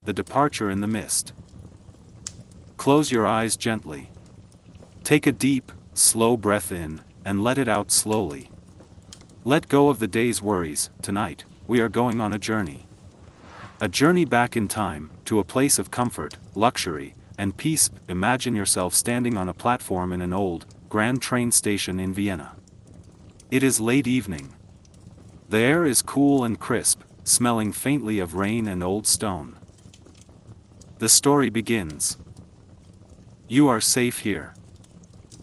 the departure in the mist. Close your eyes gently. Take a deep, slow breath in, and let it out slowly. Let go of the day's worries. Tonight, we are going on a journey. A journey back in time, to a place of comfort, luxury, and peace. Imagine yourself standing on a platform in an old, grand train station in Vienna. It is late evening. The air is cool and crisp, smelling faintly of rain and old stone. The story begins. You are safe here.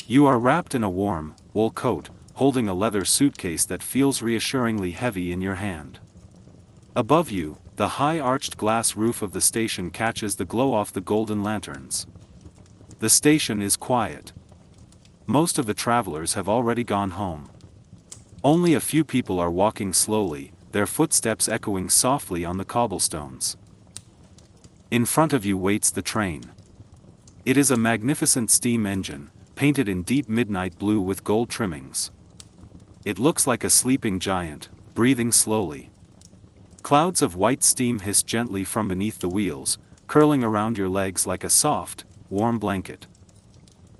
You are wrapped in a warm, wool coat, holding a leather suitcase that feels reassuringly heavy in your hand. Above you, the high-arched glass roof of the station catches the glow off the golden lanterns. The station is quiet. Most of the travelers have already gone home. Only a few people are walking slowly, their footsteps echoing softly on the cobblestones. In front of you waits the train. It is a magnificent steam engine, painted in deep midnight blue with gold trimmings. It looks like a sleeping giant, breathing slowly. Clouds of white steam hiss gently from beneath the wheels, curling around your legs like a soft, warm blanket.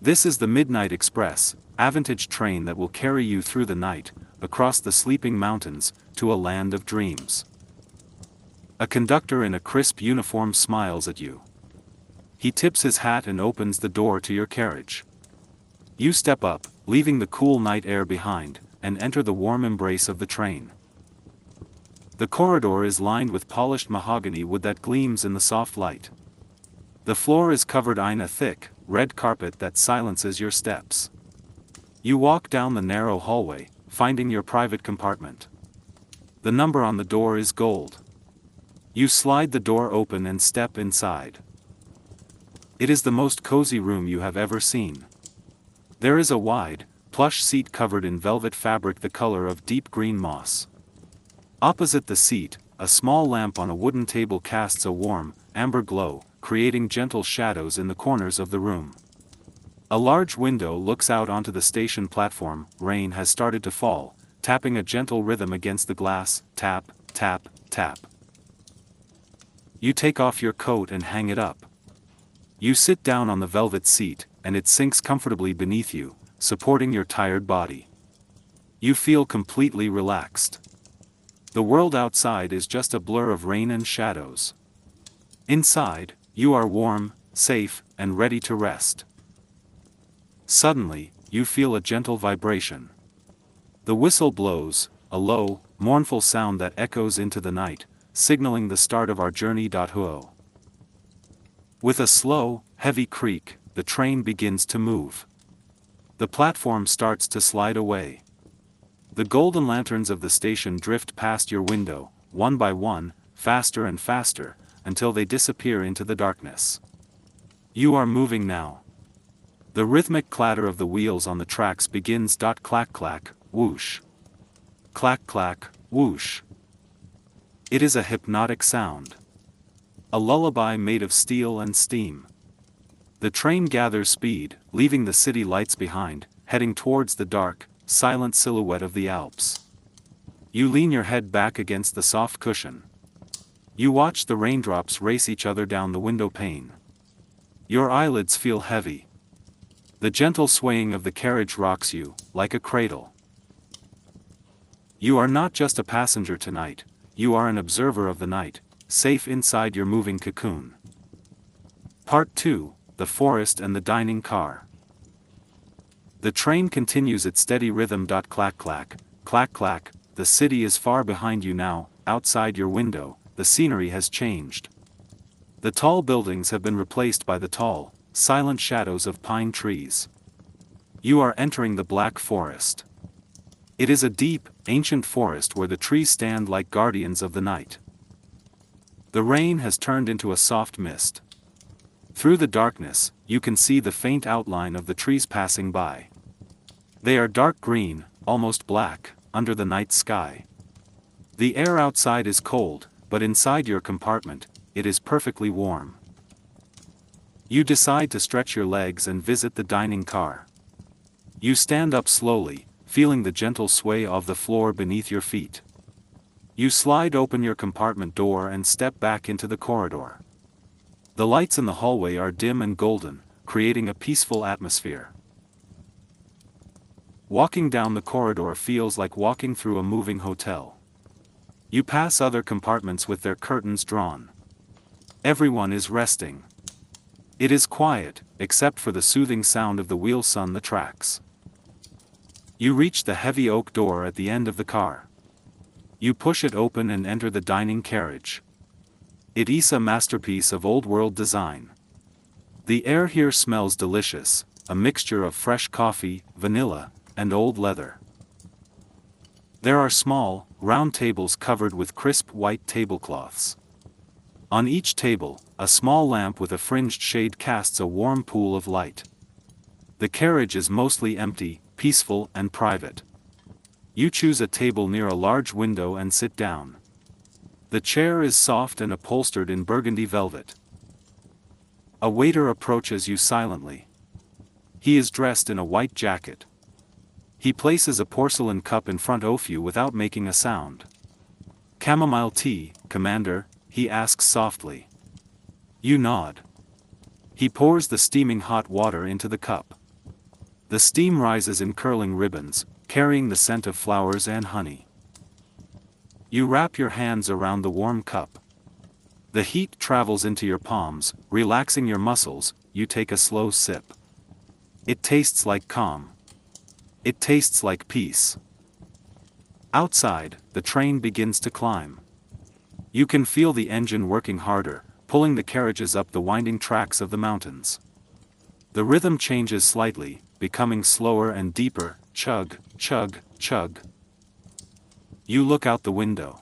This is the Midnight Express, a vintage train that will carry you through the night, across the sleeping mountains, to a land of dreams. A conductor in a crisp uniform smiles at you. He tips his hat and opens the door to your carriage. You step up, leaving the cool night air behind, and enter the warm embrace of the train. The corridor is lined with polished mahogany wood that gleams in the soft light. The floor is covered in a thick, red carpet that silences your steps. You walk down the narrow hallway, finding your private compartment. The number on the door is gold. You slide the door open and step inside. It is the most cozy room you have ever seen. There is a wide, plush seat covered in velvet fabric the color of deep green moss. Opposite the seat, a small lamp on a wooden table casts a warm, amber glow, creating gentle shadows in the corners of the room. A large window looks out onto the station platform. Rain has started to fall, tapping a gentle rhythm against the glass. Tap, tap, tap. You take off your coat and hang it up. You sit down on the velvet seat, and it sinks comfortably beneath you, supporting your tired body. You feel completely relaxed. The world outside is just a blur of rain and shadows. Inside, you are warm, safe, and ready to rest. Suddenly, you feel a gentle vibration. The whistle blows, a low, mournful sound that echoes into the night, signaling the start of our journey. With a slow, heavy creak, the train begins to move. The platform starts to slide away. The golden lanterns of the station drift past your window, one by one, faster and faster, until they disappear into the darkness. You are moving now. The rhythmic clatter of the wheels on the tracks begins. Clack clack, whoosh. Clack clack, whoosh. It is a hypnotic sound. A lullaby made of steel and steam. The train gathers speed, leaving the city lights behind, heading towards the dark, silent silhouette of the Alps. You lean your head back against the soft cushion. You watch the raindrops race each other down the window pane. Your eyelids feel heavy. The gentle swaying of the carriage rocks you, like a cradle. You are not just a passenger tonight, you are an observer of the night, safe inside your moving cocoon. Part 2, The Forest and the Dining Car. The train continues its steady rhythm. Clack clack, clack clack, the city is far behind you now. Outside your window, the scenery has changed. The tall buildings have been replaced by the tall, silent shadows of pine trees. You are entering the Black Forest. It is a deep, ancient forest where the trees stand like guardians of the night. The rain has turned into a soft mist. Through the darkness, you can see the faint outline of the trees passing by. They are dark green, almost black, under the night sky. The air outside is cold, but inside your compartment, it is perfectly warm. You decide to stretch your legs and visit the dining car. You stand up slowly, feeling the gentle sway of the floor beneath your feet. You slide open your compartment door and step back into the corridor. The lights in the hallway are dim and golden, creating a peaceful atmosphere. Walking down the corridor feels like walking through a moving hotel. You pass other compartments with their curtains drawn. Everyone is resting. It is quiet, except for the soothing sound of the wheels on the tracks. You reach the heavy oak door at the end of the car. You push it open and enter the dining carriage. It is a masterpiece of old-world design. The air here smells delicious, a mixture of fresh coffee, vanilla, and old leather. There are small, round tables covered with crisp white tablecloths. On each table, a small lamp with a fringed shade casts a warm pool of light. The carriage is mostly empty, peaceful and private. You choose a table near a large window and sit down. The chair is soft and upholstered in burgundy velvet. A waiter approaches you silently. He is dressed in a white jacket. He places a porcelain cup in front of you without making a sound. "Chamomile tea, Commander?" he asks softly. You nod. He pours the steaming hot water into the cup. The steam rises in curling ribbons, carrying the scent of flowers and honey. You wrap your hands around the warm cup. The heat travels into your palms, relaxing your muscles. You take a slow sip. It tastes like calm. It tastes like peace. Outside, the train begins to climb. You can feel the engine working harder, pulling the carriages up the winding tracks of the mountains. The rhythm changes slightly, becoming slower and deeper. Chug, chug, chug. You look out the window.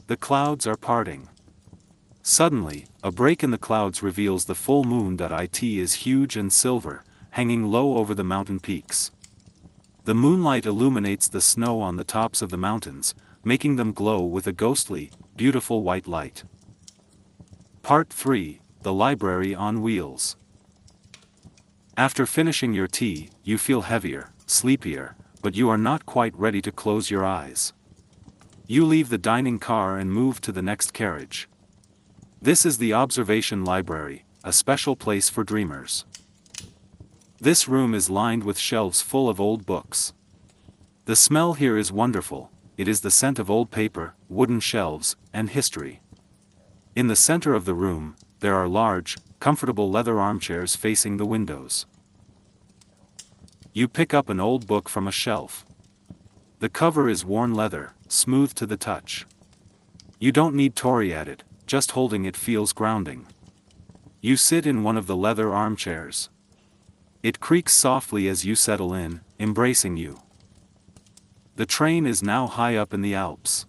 The clouds are parting. Suddenly, a break in the clouds reveals the full moon. It is huge and silver, hanging low over the mountain peaks. The moonlight illuminates the snow on the tops of the mountains, making them glow with a ghostly, beautiful white light. Part 3: The Library on Wheels. After finishing your tea, you feel heavier, sleepier, but you are not quite ready to close your eyes. You leave the dining car and move to the next carriage. This is the observation library, a special place for dreamers. This room is lined with shelves full of old books. The smell here is wonderful. It is the scent of old paper, wooden shelves, and history. In the center of the room, there are large, comfortable leather armchairs facing the windows. You pick up an old book from a shelf. The cover is worn leather, smooth to the touch. You don't need to worry at it, just holding it feels grounding. You sit in one of the leather armchairs. It creaks softly as you settle in, embracing you. The train is now high up in the Alps.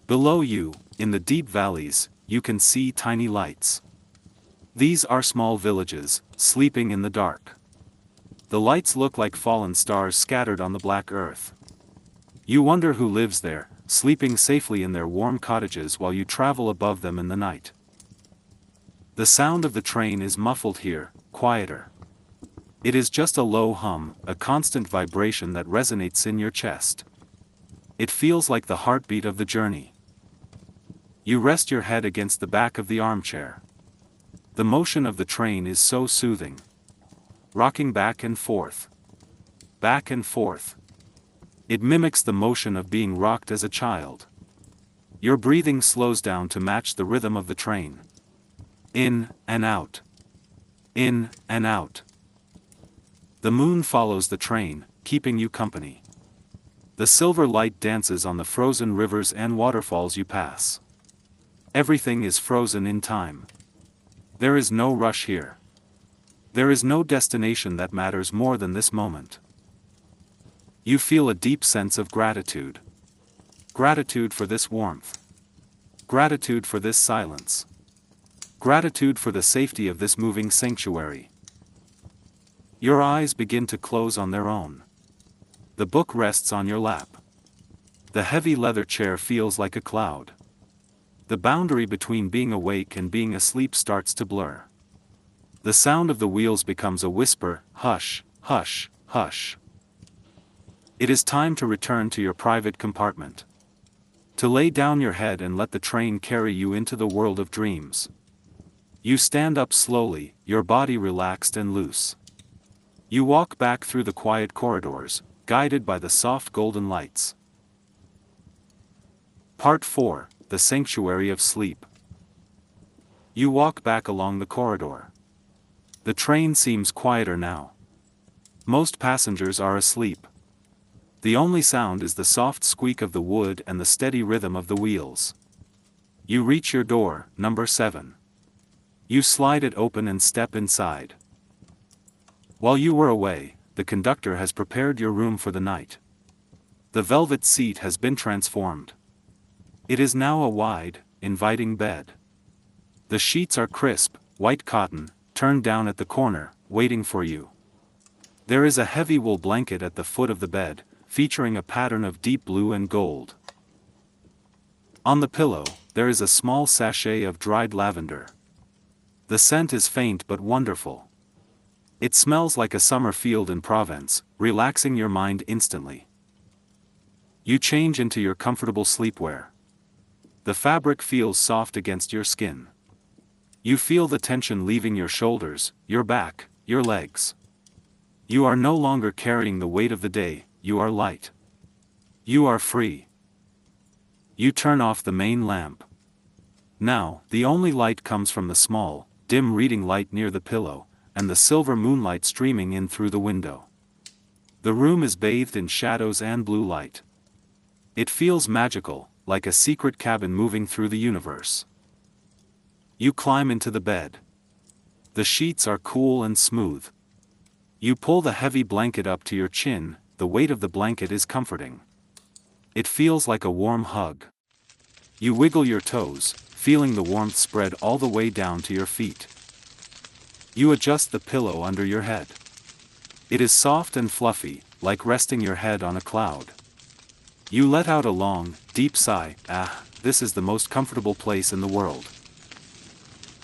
Below you, in the deep valleys, you can see tiny lights. These are small villages, sleeping in the dark. The lights look like fallen stars scattered on the black earth. You wonder who lives there, sleeping safely in their warm cottages while you travel above them in the night. The sound of the train is muffled here, quieter. It is just a low hum, a constant vibration that resonates in your chest. It feels like the heartbeat of the journey. You rest your head against the back of the armchair. The motion of the train is so soothing. Rocking back and forth. Back and forth. It mimics the motion of being rocked as a child. Your breathing slows down to match the rhythm of the train. In and out. In and out. The moon follows the train, keeping you company. The silver light dances on the frozen rivers and waterfalls you pass. Everything is frozen in time. There is no rush here. There is no destination that matters more than this moment. You feel a deep sense of gratitude. Gratitude for this warmth. Gratitude for this silence. Gratitude for the safety of this moving sanctuary. Your eyes begin to close on their own. The book rests on your lap. The heavy leather chair feels like a cloud. The boundary between being awake and being asleep starts to blur. The sound of the wheels becomes a whisper, hush, hush, hush. It is time to return to your private compartment. To lay down your head and let the train carry you into the world of dreams. You stand up slowly, your body relaxed and loose. You walk back through the quiet corridors, guided by the soft golden lights. Part 4, The Sanctuary of Sleep. You walk back along the corridor. The train seems quieter now. Most passengers are asleep. The only sound is the soft squeak of the wood and the steady rhythm of the wheels. You reach your door, number 7. You slide it open and step inside. While you were away, the conductor has prepared your room for the night. The velvet seat has been transformed. It is now a wide, inviting bed. The sheets are crisp, white cotton, turned down at the corner, waiting for you. There is a heavy wool blanket at the foot of the bed, featuring a pattern of deep blue and gold. On the pillow, there is a small sachet of dried lavender. The scent is faint but wonderful. It smells like a summer field in Provence, relaxing your mind instantly. You change into your comfortable sleepwear. The fabric feels soft against your skin. You feel the tension leaving your shoulders, your back, your legs. You are no longer carrying the weight of the day, you are light. You are free. You turn off the main lamp. Now, the only light comes from the small, dim reading light near the pillow, and the silver moonlight streaming in through the window. The room is bathed in shadows and blue light. It feels magical, like a secret cabin moving through the universe. You climb into the bed. The sheets are cool and smooth. You pull the heavy blanket up to your chin, the weight of the blanket is comforting. It feels like a warm hug. You wiggle your toes, feeling the warmth spread all the way down to your feet. You adjust the pillow under your head. It is soft and fluffy, like resting your head on a cloud. You let out a long, deep sigh. This is the most comfortable place in the world.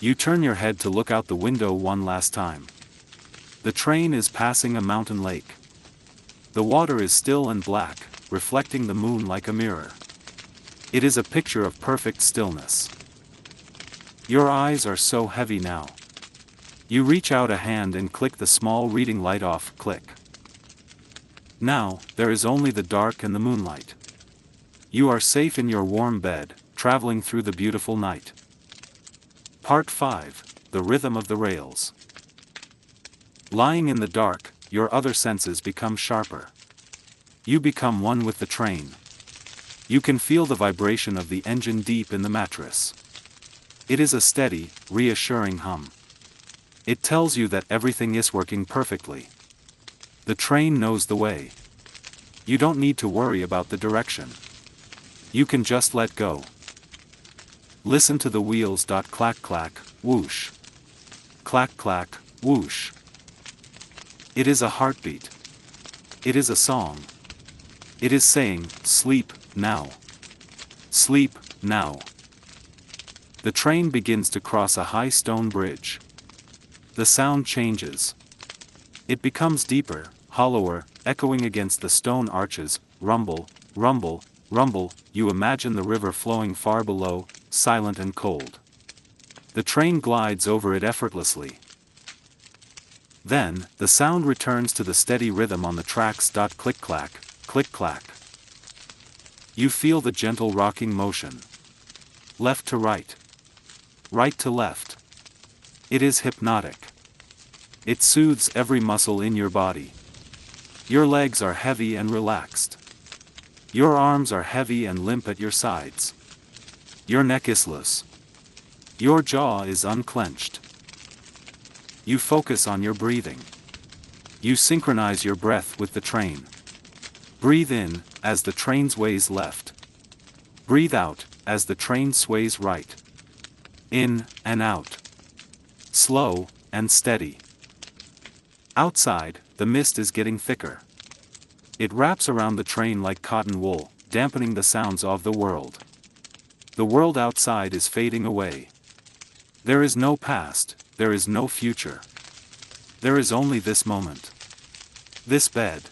You turn your head to look out the window one last time. The train is passing a mountain lake. The water is still and black, reflecting the moon like a mirror. It is a picture of perfect stillness. Your eyes are so heavy now. You reach out a hand and click the small reading light off, click. Now, there is only the dark and the moonlight. You are safe in your warm bed, traveling through the beautiful night. Part 5, The Rhythm of the Rails. Lying in the dark, your other senses become sharper. You become one with the train. You can feel the vibration of the engine deep in the mattress. It is a steady, reassuring hum. It tells you that everything is working perfectly. The train knows the way. You don't need to worry about the direction. You can just let go. Listen to the wheels. Clack clack, whoosh. Clack clack, whoosh. It is a heartbeat. It is a song. It is saying, sleep, now. Sleep, now. The train begins to cross a high stone bridge. The sound changes. It becomes deeper, hollower, echoing against the stone arches. Rumble, rumble, rumble. You imagine the river flowing far below, silent and cold. The train glides over it effortlessly. Then, the sound returns to the steady rhythm on the tracks. Click clack, click clack. You feel the gentle rocking motion. Left to right. Right to left. It is hypnotic. It soothes every muscle in your body. Your legs are heavy and relaxed. Your arms are heavy and limp at your sides. Your neck is loose. Your jaw is unclenched. You focus on your breathing. You synchronize your breath with the train. Breathe in, as the train sways left. Breathe out, as the train sways right. In and out. Slow and steady. Outside, the mist is getting thicker. It wraps around the train like cotton wool, dampening the sounds of the world. The world outside is fading away. There is no past, there is no future. There is only this moment. This bed.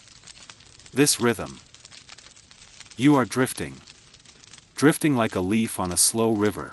This rhythm. You are drifting. Drifting like a leaf on a slow river.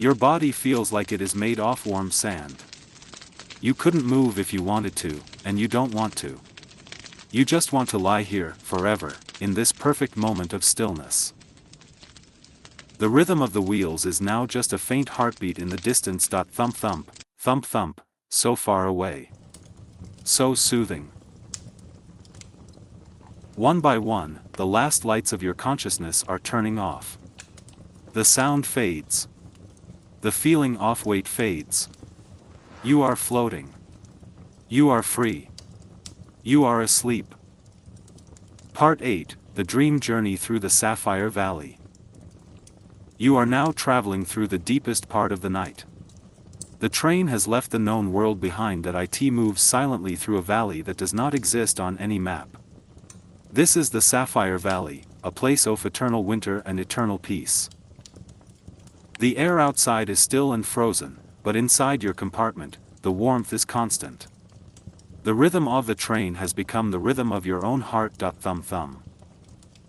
Your body feels like it is made of warm sand. You couldn't move if you wanted to, and you don't want to. You just want to lie here, forever, in this perfect moment of stillness. The rhythm of the wheels is now just a faint heartbeat in the distance. Thump thump, thump thump, so far away. So soothing. One by one, the last lights of your consciousness are turning off. The sound fades. The feeling of weight fades. You are floating. You are free. You are asleep. Part 8, The Dream Journey Through the Sapphire Valley. You are now traveling through the deepest part of the night. The train has left the known world behind. It moves silently through a valley that does not exist on any map. This is the Sapphire Valley, a place of eternal winter and eternal peace. The air outside is still and frozen, but inside your compartment, the warmth is constant. The rhythm of the train has become the rhythm of your own heart. Thumb thumb.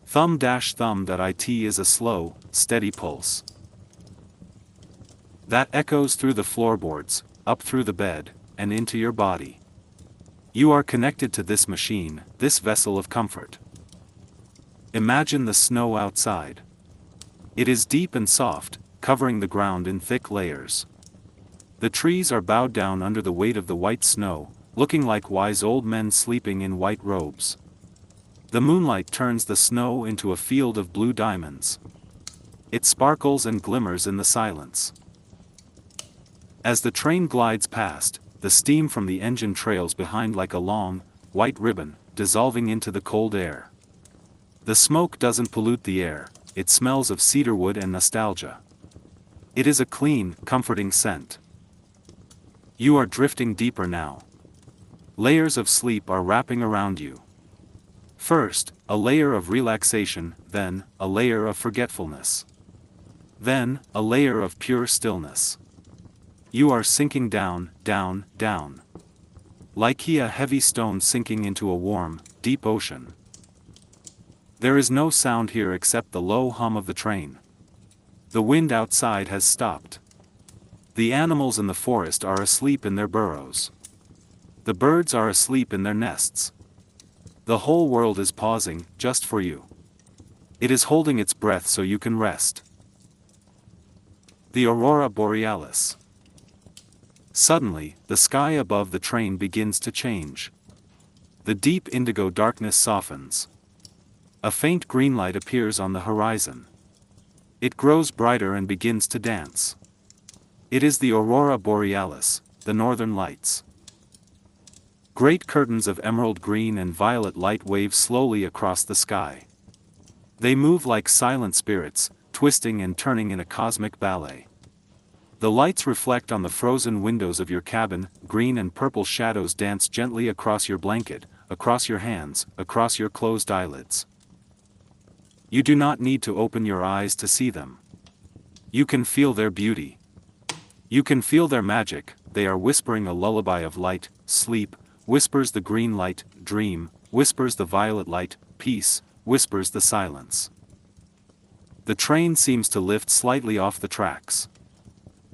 Thumb-thumb. It is a slow, steady pulse that echoes through the floorboards, up through the bed, and into your body. You are connected to this machine, this vessel of comfort. Imagine the snow outside. It is deep and soft, covering the ground in thick layers. The trees are bowed down under the weight of the white snow, looking like wise old men sleeping in white robes. The moonlight turns the snow into a field of blue diamonds. It sparkles and glimmers in the silence. As the train glides past, the steam from the engine trails behind like a long, white ribbon, dissolving into the cold air. The smoke doesn't pollute the air, it smells of cedarwood and nostalgia. It is a clean, comforting scent. You are drifting deeper now. Layers of sleep are wrapping around you. First, a layer of relaxation, then, a layer of forgetfulness. Then, a layer of pure stillness. You are sinking down, down, down. Like a heavy stone sinking into a warm, deep ocean. There is no sound here except the low hum of the train. The wind outside has stopped. The animals in the forest are asleep in their burrows. The birds are asleep in their nests. The whole world is pausing, just for you. It is holding its breath so you can rest. The Aurora Borealis. Suddenly, the sky above the train begins to change. The deep indigo darkness softens. A faint green light appears on the horizon. It grows brighter and begins to dance. It is the Aurora Borealis, the northern lights. Great curtains of emerald green and violet light wave slowly across the sky. They move like silent spirits, twisting and turning in a cosmic ballet. The lights reflect on the frozen windows of your cabin, green and purple shadows dance gently across your blanket, across your hands, across your closed eyelids. You do not need to open your eyes to see them. You can feel their beauty. You can feel their magic. They are whispering a lullaby of light, sleep, whispers the green light, dream, whispers the violet light, peace, whispers the silence. The train seems to lift slightly off the tracks.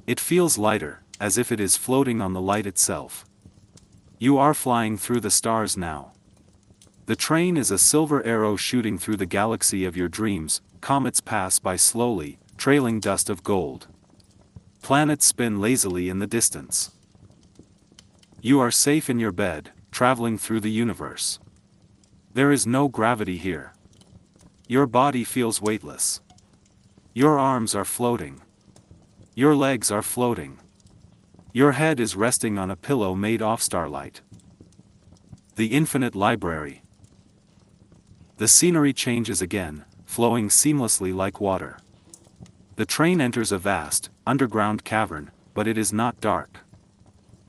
It feels lighter, as if it is floating on the light itself. You are flying through the stars now. The train is a silver arrow shooting through the galaxy of your dreams. Comets pass by slowly, trailing dust of gold. Planets spin lazily in the distance. You are safe in your bed, traveling through the universe. There is no gravity here. Your body feels weightless. Your arms are floating. Your legs are floating. Your head is resting on a pillow made of starlight. The infinite library. The scenery changes again, flowing seamlessly like water. The train enters a vast, underground cavern, but it is not dark.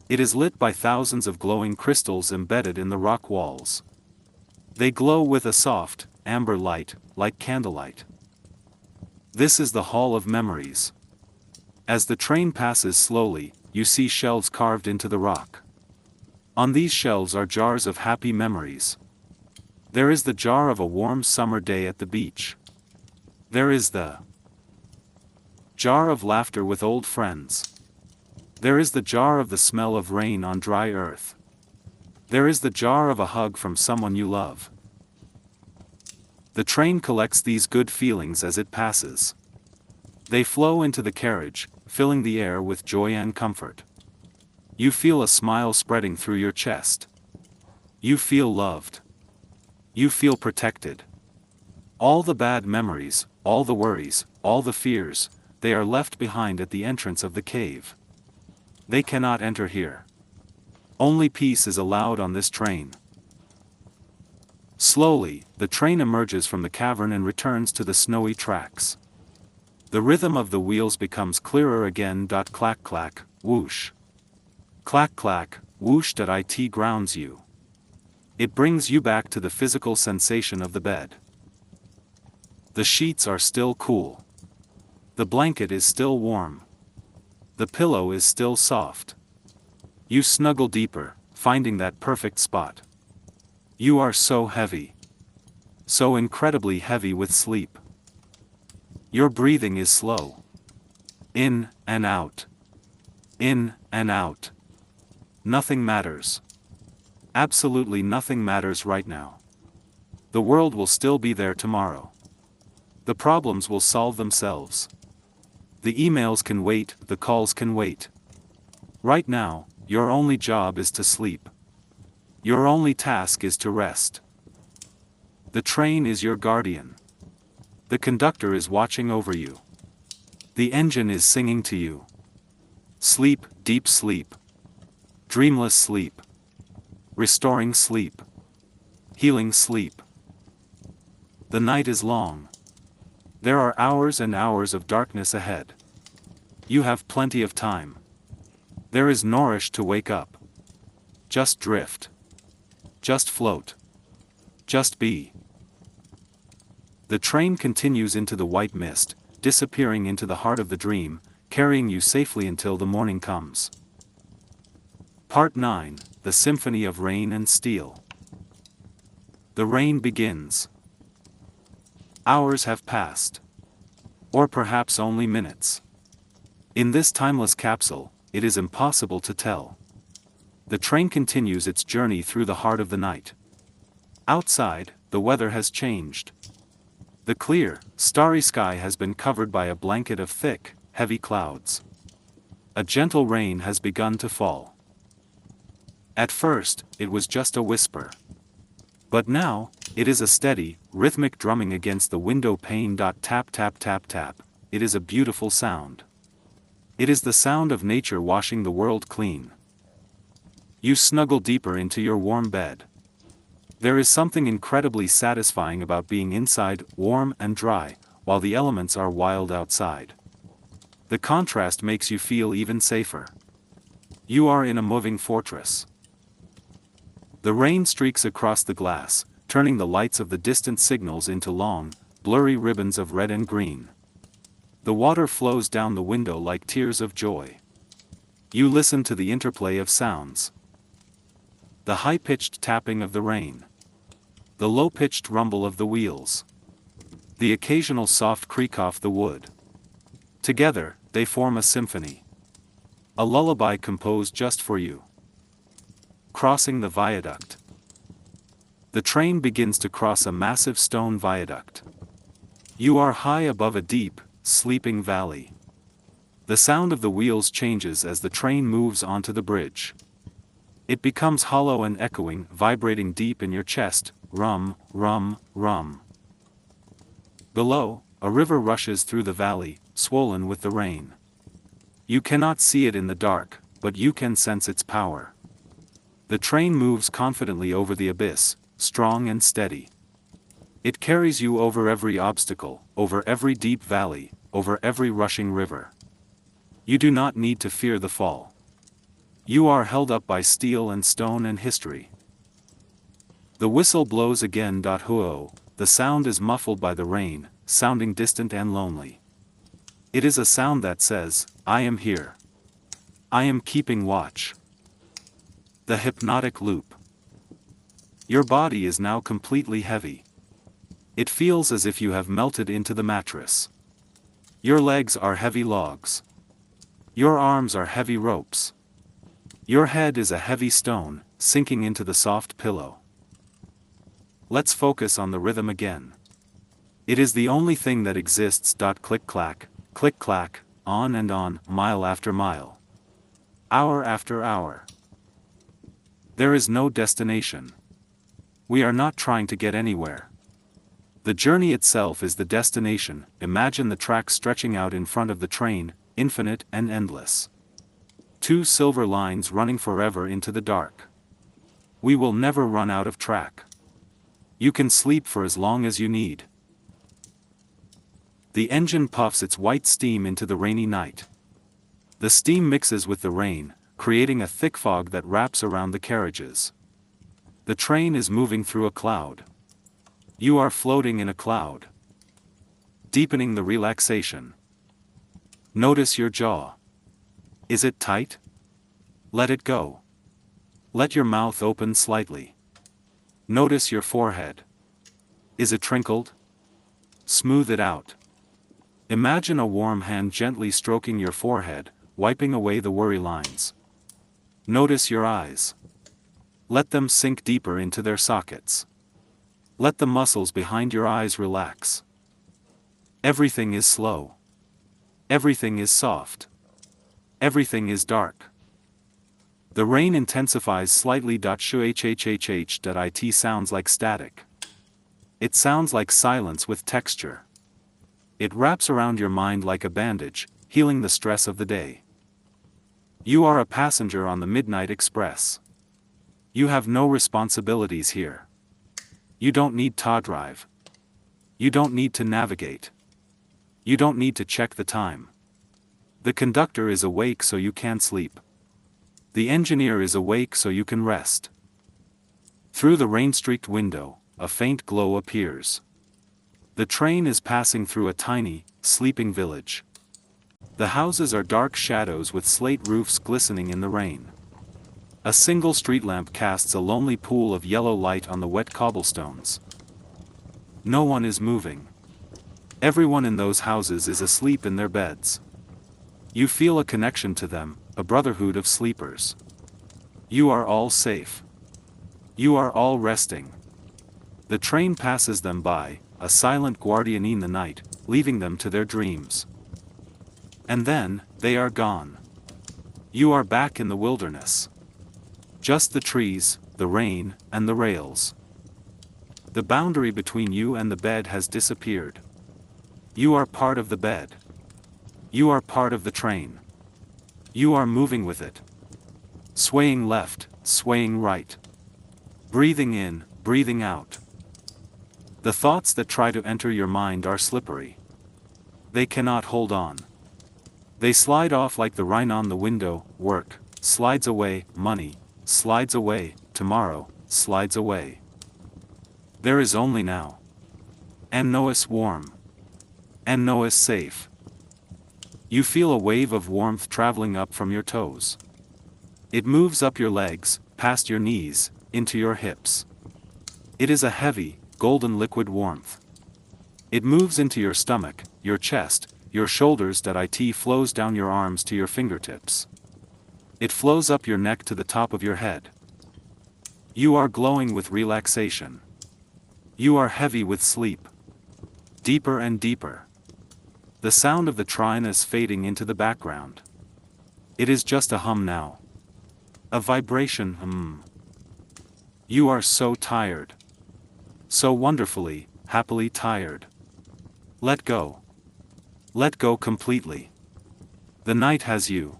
It is lit by thousands of glowing crystals embedded in the rock walls. They glow with a soft, amber light, like candlelight. This is the Hall of Memories. As the train passes slowly, you see shelves carved into the rock. On these shelves are jars of happy memories. There is the jar of a warm summer day at the beach. There is the Jar of laughter with old friends. There is the jar of the smell of rain on dry earth. There is the jar of a hug from someone you love. The train collects these good feelings as it passes. They flow into the carriage, filling the air with joy and comfort. You feel a smile spreading through your chest. You feel loved. You feel protected. All the bad memories, all the worries, all the fears, they are left behind at the entrance of the cave. They cannot enter here. Only peace is allowed on this train. Slowly, the train emerges from the cavern and returns to the snowy tracks. The rhythm of the wheels becomes clearer again. Clack clack, whoosh. Clack clack, whoosh. It grounds you. It brings you back to the physical sensation of the bed. The sheets are still cool. The blanket is still warm. The pillow is still soft. You snuggle deeper, finding that perfect spot. You are so heavy. So incredibly heavy with sleep. Your breathing is slow. In and out. In and out. Nothing matters. Absolutely nothing matters right now. The world will still be there tomorrow. The problems will solve themselves. The emails can wait, the calls can wait. Right now, your only job is to sleep. Your only task is to rest. The train is your guardian. The conductor is watching over you. The engine is singing to you. Sleep, deep sleep. Dreamless sleep. Restoring sleep. Healing sleep. The night is long. There are hours and hours of darkness ahead. You have plenty of time. There is no rush to wake up. Just drift. Just float. Just be. The train continues into the white mist, disappearing into the heart of the dream, carrying you safely until the morning comes. Part 9, The Symphony of Rain and Steel. The rain begins. Hours have passed. Or perhaps only minutes. In this timeless capsule, it is impossible to tell. The train continues its journey through the heart of the night. Outside, the weather has changed. The clear, starry sky has been covered by a blanket of thick, heavy clouds. A gentle rain has begun to fall. At first, it was just a whisper. But now, it is a steady, rhythmic drumming against the window pane. Tap tap tap tap, it is a beautiful sound. It is the sound of nature washing the world clean. You snuggle deeper into your warm bed. There is something incredibly satisfying about being inside, warm and dry, while the elements are wild outside. The contrast makes you feel even safer. You are in a moving fortress. The rain streaks across the glass, turning the lights of the distant signals into long, blurry ribbons of red and green. The water flows down the window like tears of joy. You listen to the interplay of sounds. The high-pitched tapping of the rain. The low-pitched rumble of the wheels. The occasional soft creak off the wood. Together, they form a symphony. A lullaby composed just for you. Crossing the viaduct. The train begins to cross a massive stone viaduct. You are high above a deep, sleeping valley. The sound of the wheels changes as the train moves onto the bridge. It becomes hollow and echoing, vibrating deep in your chest, rum, rum, rum. Below, a river rushes through the valley, swollen with the rain. You cannot see it in the dark, but you can sense its power. The train moves confidently over the abyss, strong and steady. It carries you over every obstacle, over every deep valley, over every rushing river. You do not need to fear the fall. You are held up by steel and stone and history. The whistle blows again. Hoo-oh, the sound is muffled by the rain, sounding distant and lonely. It is a sound that says, I am here. I am keeping watch. The hypnotic loop. Your body is now completely heavy. It feels as if you have melted into the mattress. Your legs are heavy logs. Your arms are heavy ropes. Your head is a heavy stone, sinking into the soft pillow. Let's focus on the rhythm again. It is the only thing that exists. Click clack, on and on, mile after mile. Hour after hour. There is no destination. We are not trying to get anywhere. The journey itself is the destination. Imagine the track stretching out in front of the train, infinite and endless. Two silver lines running forever into the dark. We will never run out of track. You can sleep for as long as you need. The engine puffs its white steam into the rainy night. The steam mixes with the rain, creating a thick fog that wraps around the carriages. The train is moving through a cloud. You are floating in a cloud. Deepening the relaxation. Notice your jaw. Is it tight? Let it go. Let your mouth open slightly. Notice your forehead. Is it crinkled? Smooth it out. Imagine a warm hand gently stroking your forehead, wiping away the worry lines. Notice your eyes. Let them sink deeper into their sockets. Let the muscles behind your eyes relax. Everything is slow. Everything is soft. Everything is dark. The rain intensifies slightly. It sounds like static. It sounds like silence with texture. It wraps around your mind like a bandage, healing the stress of the day. You are a passenger on the Midnight Express. You have no responsibilities here. You don't need to drive. You don't need to navigate. You don't need to check the time. The conductor is awake so you can sleep. The engineer is awake so you can rest. Through the rain-streaked window, a faint glow appears. The train is passing through a tiny, sleeping village. The houses are dark shadows with slate roofs glistening in the rain. A single street lamp casts a lonely pool of yellow light on the wet cobblestones. No one is moving. Everyone in those houses is asleep in their beds. You feel a connection to them, a brotherhood of sleepers. You are all safe. You are all resting. The train passes them by, a silent guardian in the night, leaving them to their dreams. And then, they are gone. You are back in the wilderness. Just the trees, the rain, and the rails. The boundary between you and the bed has disappeared. You are part of the bed. You are part of the train. You are moving with it. Swaying left, swaying right. Breathing in, breathing out. The thoughts that try to enter your mind are slippery. They cannot hold on. They slide off like the rain on the window. Work slides away, money slides away, tomorrow slides away. There is only now. And now is warm. And now is safe. You feel a wave of warmth traveling up from your toes. It moves up your legs, past your knees, into your hips. It is a heavy, golden liquid warmth. It moves into your stomach, your chest, your shoulders. It flows down your arms to your fingertips. It flows up your neck to the top of your head. You are glowing with relaxation. You are heavy with sleep. Deeper and deeper. The sound of the train is fading into the background. It is just a hum now. A vibration, You are so tired. So wonderfully, happily tired. Let go. Let go completely. The night has you.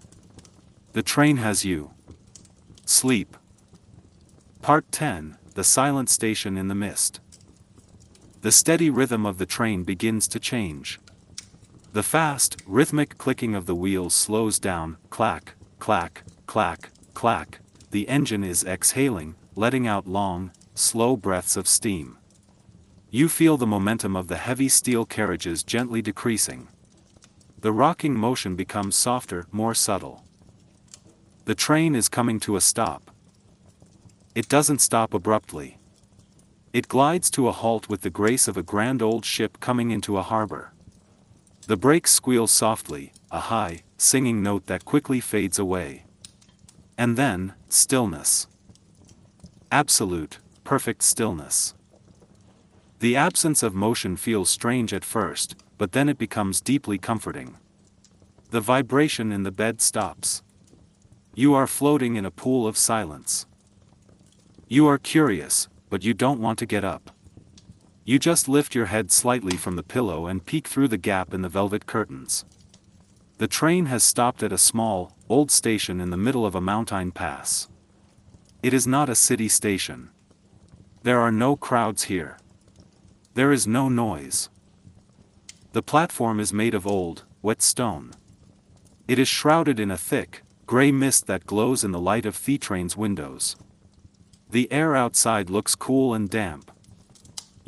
The train has you. Sleep. Part 10, The Silent Station in the Mist. The steady rhythm of the train begins to change. The fast, rhythmic clicking of the wheels slows down. Clack, clack, clack, clack. The engine is exhaling, letting out long, slow breaths of steam. You feel the momentum of the heavy steel carriages gently decreasing. The rocking motion becomes softer, more subtle. The train is coming to a stop. It doesn't stop abruptly. It glides to a halt with the grace of a grand old ship coming into a harbor. The brakes squeal softly, a high, singing note that quickly fades away. And then, stillness. Absolute, perfect stillness. The absence of motion feels strange at first, but then it becomes deeply comforting. The vibration in the bed stops. You are floating in a pool of silence. You are curious, but you don't want to get up. You just lift your head slightly from the pillow and peek through the gap in the velvet curtains. The train has stopped at a small, old station in the middle of a mountain pass. It is not a city station. There are no crowds here. There is no noise. The platform is made of old, wet stone. It is shrouded in a thick, gray mist that glows in the light of the train's windows. The air outside looks cool and damp.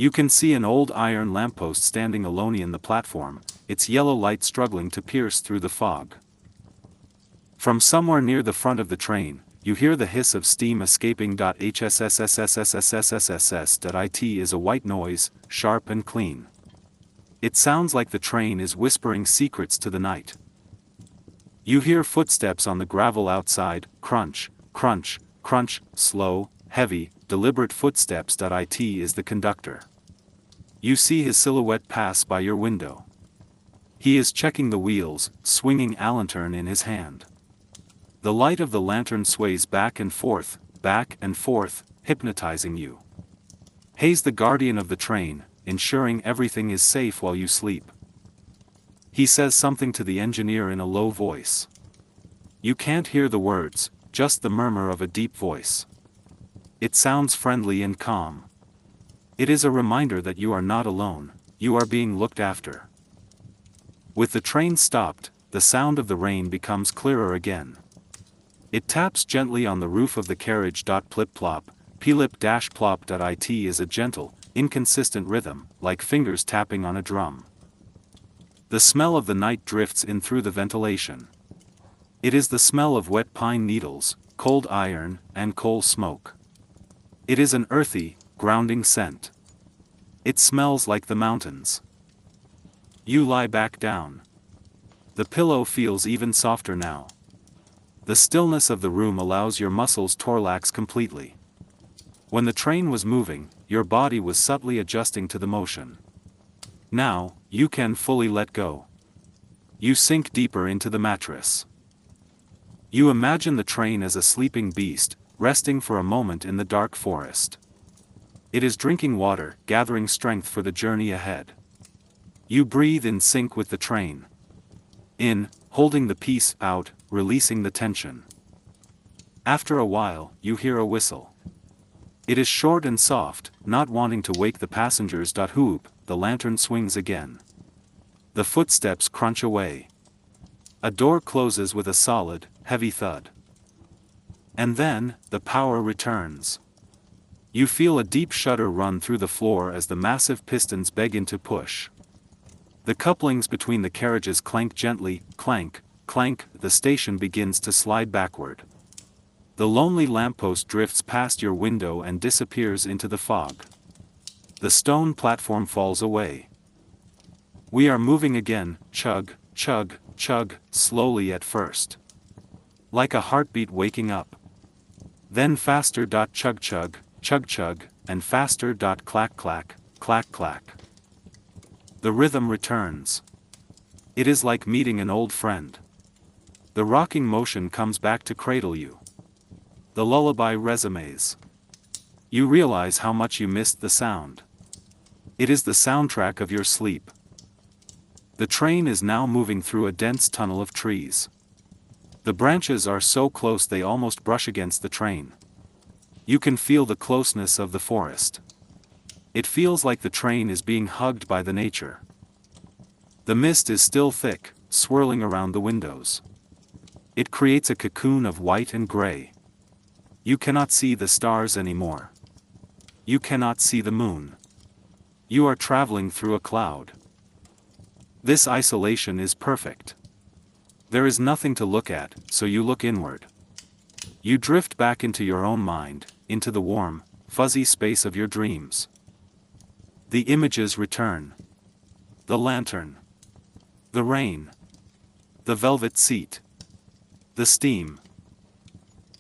You can see an old iron lamppost standing alone in the platform, its yellow light struggling to pierce through the fog. From somewhere near the front of the train, you hear the hiss of steam escaping. Hsssssssssssss.it is a white noise, sharp and clean. It sounds like the train is whispering secrets to the night. You hear footsteps on the gravel outside, crunch, crunch, crunch, slow, heavy, deliberate footsteps. It is the conductor. You see his silhouette pass by your window. He is checking the wheels, swinging a lantern in his hand. The light of the lantern sways back and forth, hypnotizing you. He's the guardian of the train, ensuring everything is safe while you sleep. He says something to the engineer in a low voice. You can't hear the words, just the murmur of a deep voice. It sounds friendly and calm. It is a reminder that you are not alone, you are being looked after. With the train stopped, the sound of the rain becomes clearer again. It taps gently on the roof of the carriage. Plip-plop, plip-plop. It is a gentle, inconsistent rhythm, like fingers tapping on a drum. The smell of the night drifts in through the ventilation. It is the smell of wet pine needles, cold iron, and coal smoke. It is an earthy, grounding scent. It smells like the mountains. You lie back down. The pillow feels even softer now. The stillness of the room allows your muscles to relax completely. When the train was moving, your body was subtly adjusting to the motion. Now, you can fully let go. You sink deeper into the mattress. You imagine the train as a sleeping beast, resting for a moment in the dark forest. It is drinking water, gathering strength for the journey ahead. You breathe in sync with the train. In, holding the peace; out, releasing the tension. After a while, you hear a whistle. It is short and soft, not wanting to wake the passengers. Whoop, the lantern swings again. The footsteps crunch away. A door closes with a solid, heavy thud. And then, the power returns. You feel a deep shudder run through the floor as the massive pistons begin to push. The couplings between the carriages clank gently, clank, clank, the station begins to slide backward. The lonely lamppost drifts past your window and disappears into the fog. The stone platform falls away. We are moving again, chug, chug, chug, slowly at first. Like a heartbeat waking up. Then faster. Chug chug, chug chug, and faster. Clack clack, clack clack. The rhythm returns. It is like meeting an old friend. The rocking motion comes back to cradle you. The lullaby resumes. You realize how much you missed the sound. It is the soundtrack of your sleep. The train is now moving through a dense tunnel of trees. The branches are so close they almost brush against the train. You can feel the closeness of the forest. It feels like the train is being hugged by the nature. The mist is still thick, swirling around the windows. It creates a cocoon of white and gray. You cannot see the stars anymore. You cannot see the moon. You are traveling through a cloud. This isolation is perfect. There is nothing to look at, so you look inward. You drift back into your own mind, into the warm, fuzzy space of your dreams. The images return. The lantern. The rain. The velvet seat. The steam.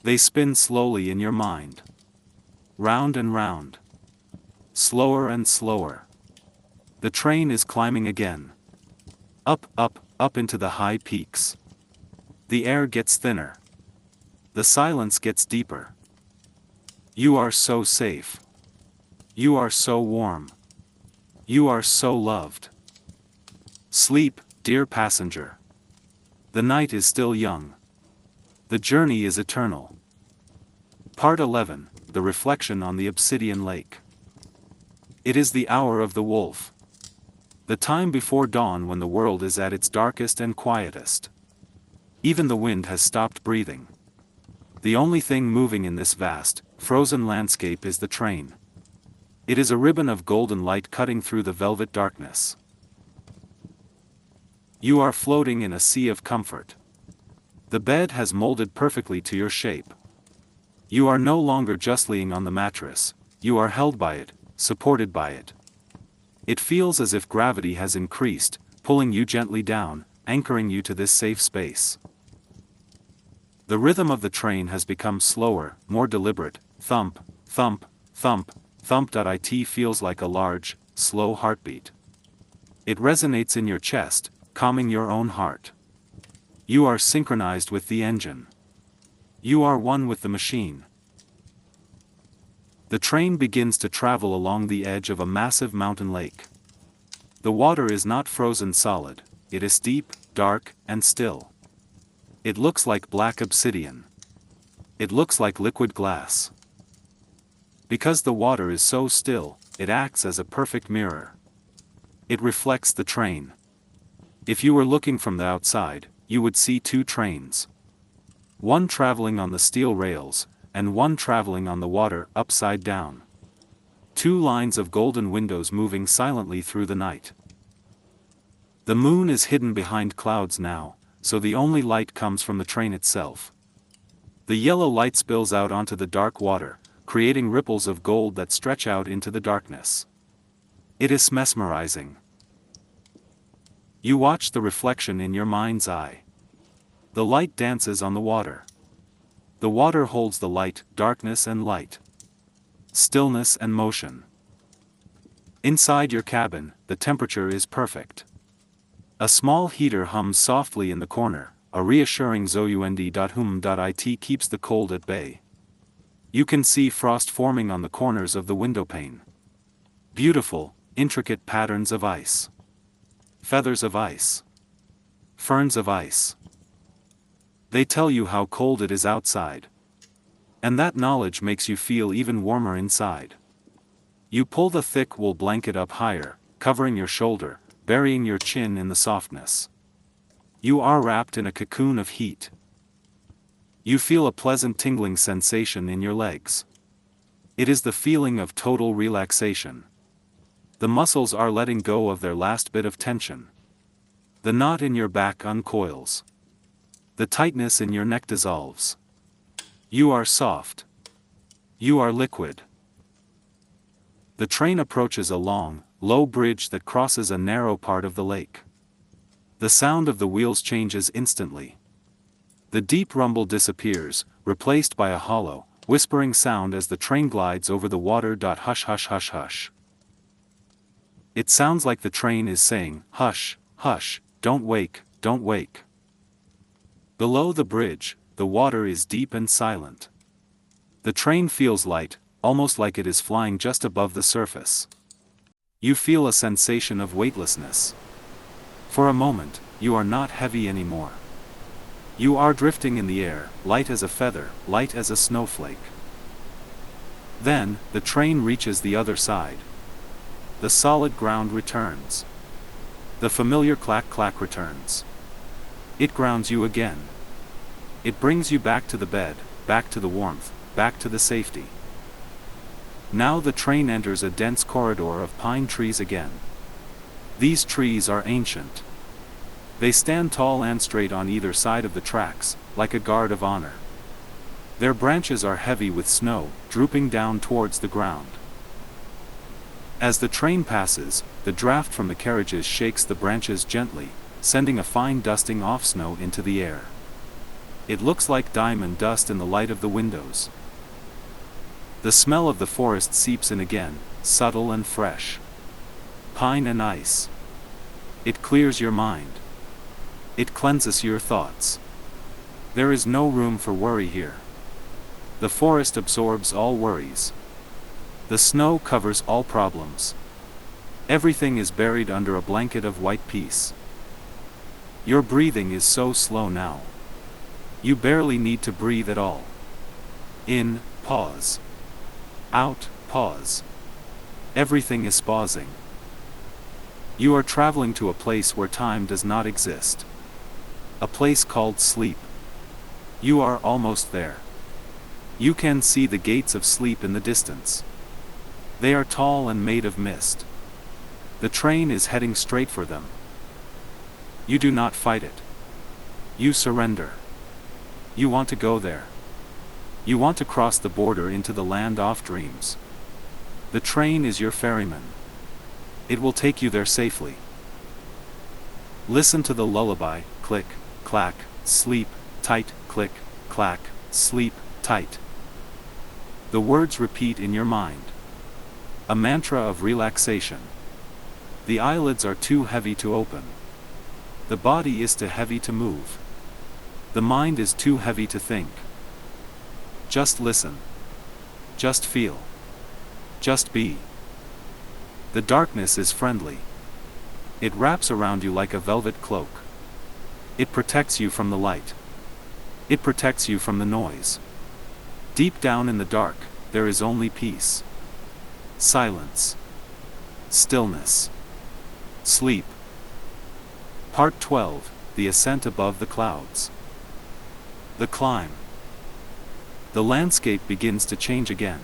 They spin slowly in your mind. Round and round. Slower and slower. The train is climbing again. Up, up, up into the high peaks. The air gets thinner. The silence gets deeper. You are so safe. You are so warm. You are so loved. Sleep, dear passenger. The night is still young. The journey is eternal. Part 11, The Reflection on the Obsidian Lake. It is the hour of the wolf. The time before dawn when the world is at its darkest and quietest. Even the wind has stopped breathing. The only thing moving in this vast, frozen landscape is the train. It is a ribbon of golden light cutting through the velvet darkness. You are floating in a sea of comfort. The bed has molded perfectly to your shape. You are no longer just laying on the mattress, you are held by it, supported by it. It feels as if gravity has increased, pulling you gently down, anchoring you to this safe space. The rhythm of the train has become slower, more deliberate. Thump, thump, thump, thump. It feels like a large, slow heartbeat. It resonates in your chest, calming your own heart. You are synchronized with the engine. You are one with the machine. The train begins to travel along the edge of a massive mountain lake. The water is not frozen solid, it is deep, dark, and still. It looks like black obsidian. It looks like liquid glass. Because the water is so still, it acts as a perfect mirror. It reflects the train. If you were looking from the outside, you would see two trains. One traveling on the steel rails, and one traveling on the water upside down. Two lines of golden windows moving silently through the night. The moon is hidden behind clouds now, so the only light comes from the train itself. The yellow light spills out onto the dark water, creating ripples of gold that stretch out into the darkness. It is mesmerizing. You watch the reflection in your mind's eye. The light dances on the water. The water holds the light, darkness and light. Stillness and motion. Inside your cabin, the temperature is perfect. A small heater hums softly in the corner, a reassuring zound.hum.it keeps the cold at bay. You can see frost forming on the corners of the windowpane. Beautiful, intricate patterns of ice. Feathers of ice. Ferns of ice. They tell you how cold it is outside. And that knowledge makes you feel even warmer inside. You pull the thick wool blanket up higher, covering your shoulder, burying your chin in the softness. You are wrapped in a cocoon of heat. You feel a pleasant tingling sensation in your legs. It is the feeling of total relaxation. The muscles are letting go of their last bit of tension. The knot in your back uncoils. The tightness in your neck dissolves. You are soft. You are liquid. The train approaches a long, low bridge that crosses a narrow part of the lake. The sound of the wheels changes instantly. The deep rumble disappears, replaced by a hollow, whispering sound as the train glides over the water. Hush, hush, hush, hush. It sounds like the train is saying, hush, hush, don't wake, don't wake. Below the bridge, the water is deep and silent. The train feels light, almost like it is flying just above the surface. You feel a sensation of weightlessness. For a moment, you are not heavy anymore. You are drifting in the air, light as a feather, light as a snowflake. Then, the train reaches the other side. The solid ground returns. The familiar clack-clack returns. It grounds you again. It brings you back to the bed, back to the warmth, back to the safety. Now the train enters a dense corridor of pine trees again. These trees are ancient. They stand tall and straight on either side of the tracks, like a guard of honor. Their branches are heavy with snow, drooping down towards the ground. As the train passes, the draft from the carriages shakes the branches gently, sending a fine dusting off snow into the air. It looks like diamond dust in the light of the windows. The smell of the forest seeps in again, subtle and fresh. Pine and ice. It clears your mind. It cleanses your thoughts. There is no room for worry here. The forest absorbs all worries. The snow covers all problems. Everything is buried under a blanket of white peace. Your breathing is so slow now. You barely need to breathe at all. In, pause. Out, pause. Everything is pausing. You are traveling to a place where time does not exist. A place called sleep. You are almost there. You can see the gates of sleep in the distance. They are tall and made of mist. The train is heading straight for them. You do not fight it. You surrender. You want to go there. You want to cross the border into the land of dreams. The train is your ferryman. It will take you there safely. Listen to the lullaby, click, clack, sleep, tight, click, clack, sleep, tight. The words repeat in your mind. A mantra of relaxation. The eyelids are too heavy to open. The body is too heavy to move. The mind is too heavy to think. Just listen. Just feel. Just be. The darkness is friendly. It wraps around you like a velvet cloak. It protects you from the light. It protects you from the noise. Deep down in the dark, there is only peace. Silence. Stillness. Sleep. Part 12, The Ascent Above the Clouds. The climb. The landscape begins to change again.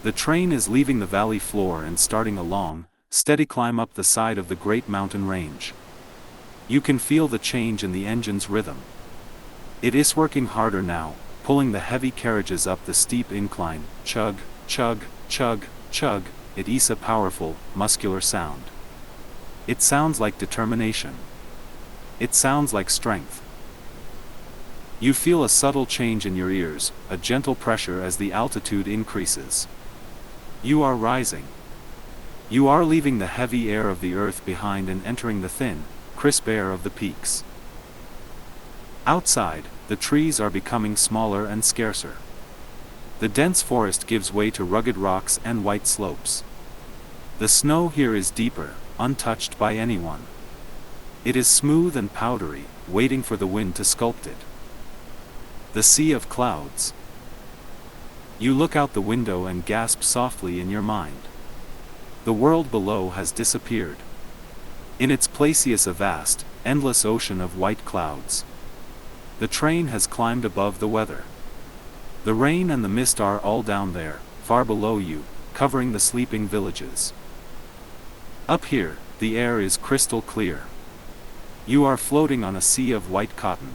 The train is leaving the valley floor and starting a long, steady climb up the side of the great mountain range. You can feel the change in the engine's rhythm. It is working harder now, pulling the heavy carriages up the steep incline. Chug, chug, chug, chug. It is a powerful, muscular sound. It sounds like determination. It sounds like strength. You feel a subtle change in your ears, a gentle pressure as the altitude increases. You are rising. You are leaving the heavy air of the earth behind and entering the thin, crisp air of the peaks. Outside, the trees are becoming smaller and scarcer. The dense forest gives way to rugged rocks and white slopes. The snow here is deeper, untouched by anyone. It is smooth and powdery, waiting for the wind to sculpt it. The sea of clouds. You look out the window and gasp softly in your mind. The world below has disappeared. In its place is a vast, endless ocean of white clouds. The train has climbed above the weather. The rain and the mist are all down there, far below you, covering the sleeping villages. Up here, the air is crystal clear. You are floating on a sea of white cotton.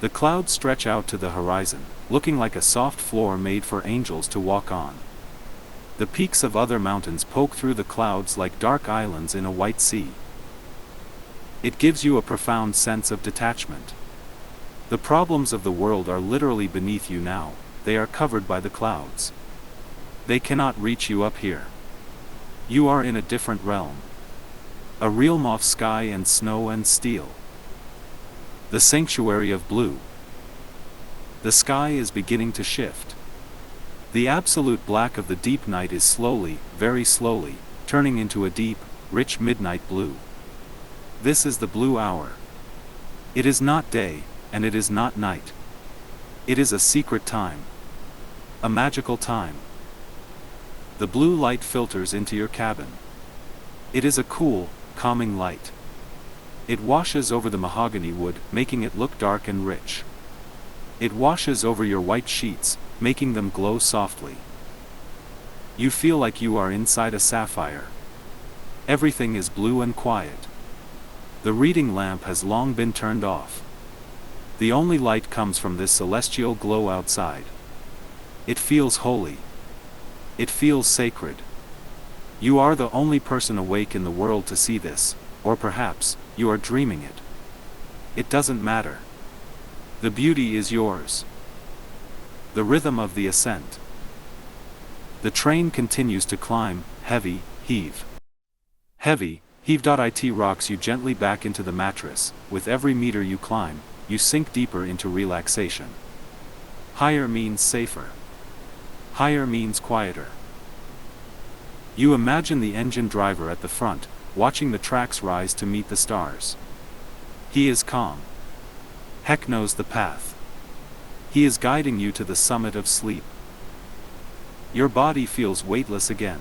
The clouds stretch out to the horizon, looking like a soft floor made for angels to walk on. The peaks of other mountains poke through the clouds like dark islands in a white sea. It gives you a profound sense of detachment. The problems of the world are literally beneath you now, they are covered by the clouds. They cannot reach you up here. You are in a different realm. A realm of sky and snow and steel. The sanctuary of blue. The sky is beginning to shift. The absolute black of the deep night is slowly, very slowly, turning into a deep, rich midnight blue. This is the blue hour. It is not day, and it is not night. It is a secret time. A magical time. The blue light filters into your cabin. It is a cool, calming light. It washes over the mahogany wood, making it look dark and rich. It washes over your white sheets, making them glow softly. You feel like you are inside a sapphire. Everything is blue and quiet. The reading lamp has long been turned off. The only light comes from this celestial glow outside. It feels holy. It feels sacred. You are the only person awake in the world to see this, or perhaps, you are dreaming it. It doesn't matter. The beauty is yours. The rhythm of the ascent. The train continues to climb, heavy, heave. Heavy, heave.it rocks you gently back into the mattress. With every meter you climb, you sink deeper into relaxation. Higher means safer. Higher means quieter. You imagine the engine driver at the front, watching the tracks rise to meet the stars. He is calm. Heck knows the path. He is guiding you to the summit of sleep. Your body feels weightless again.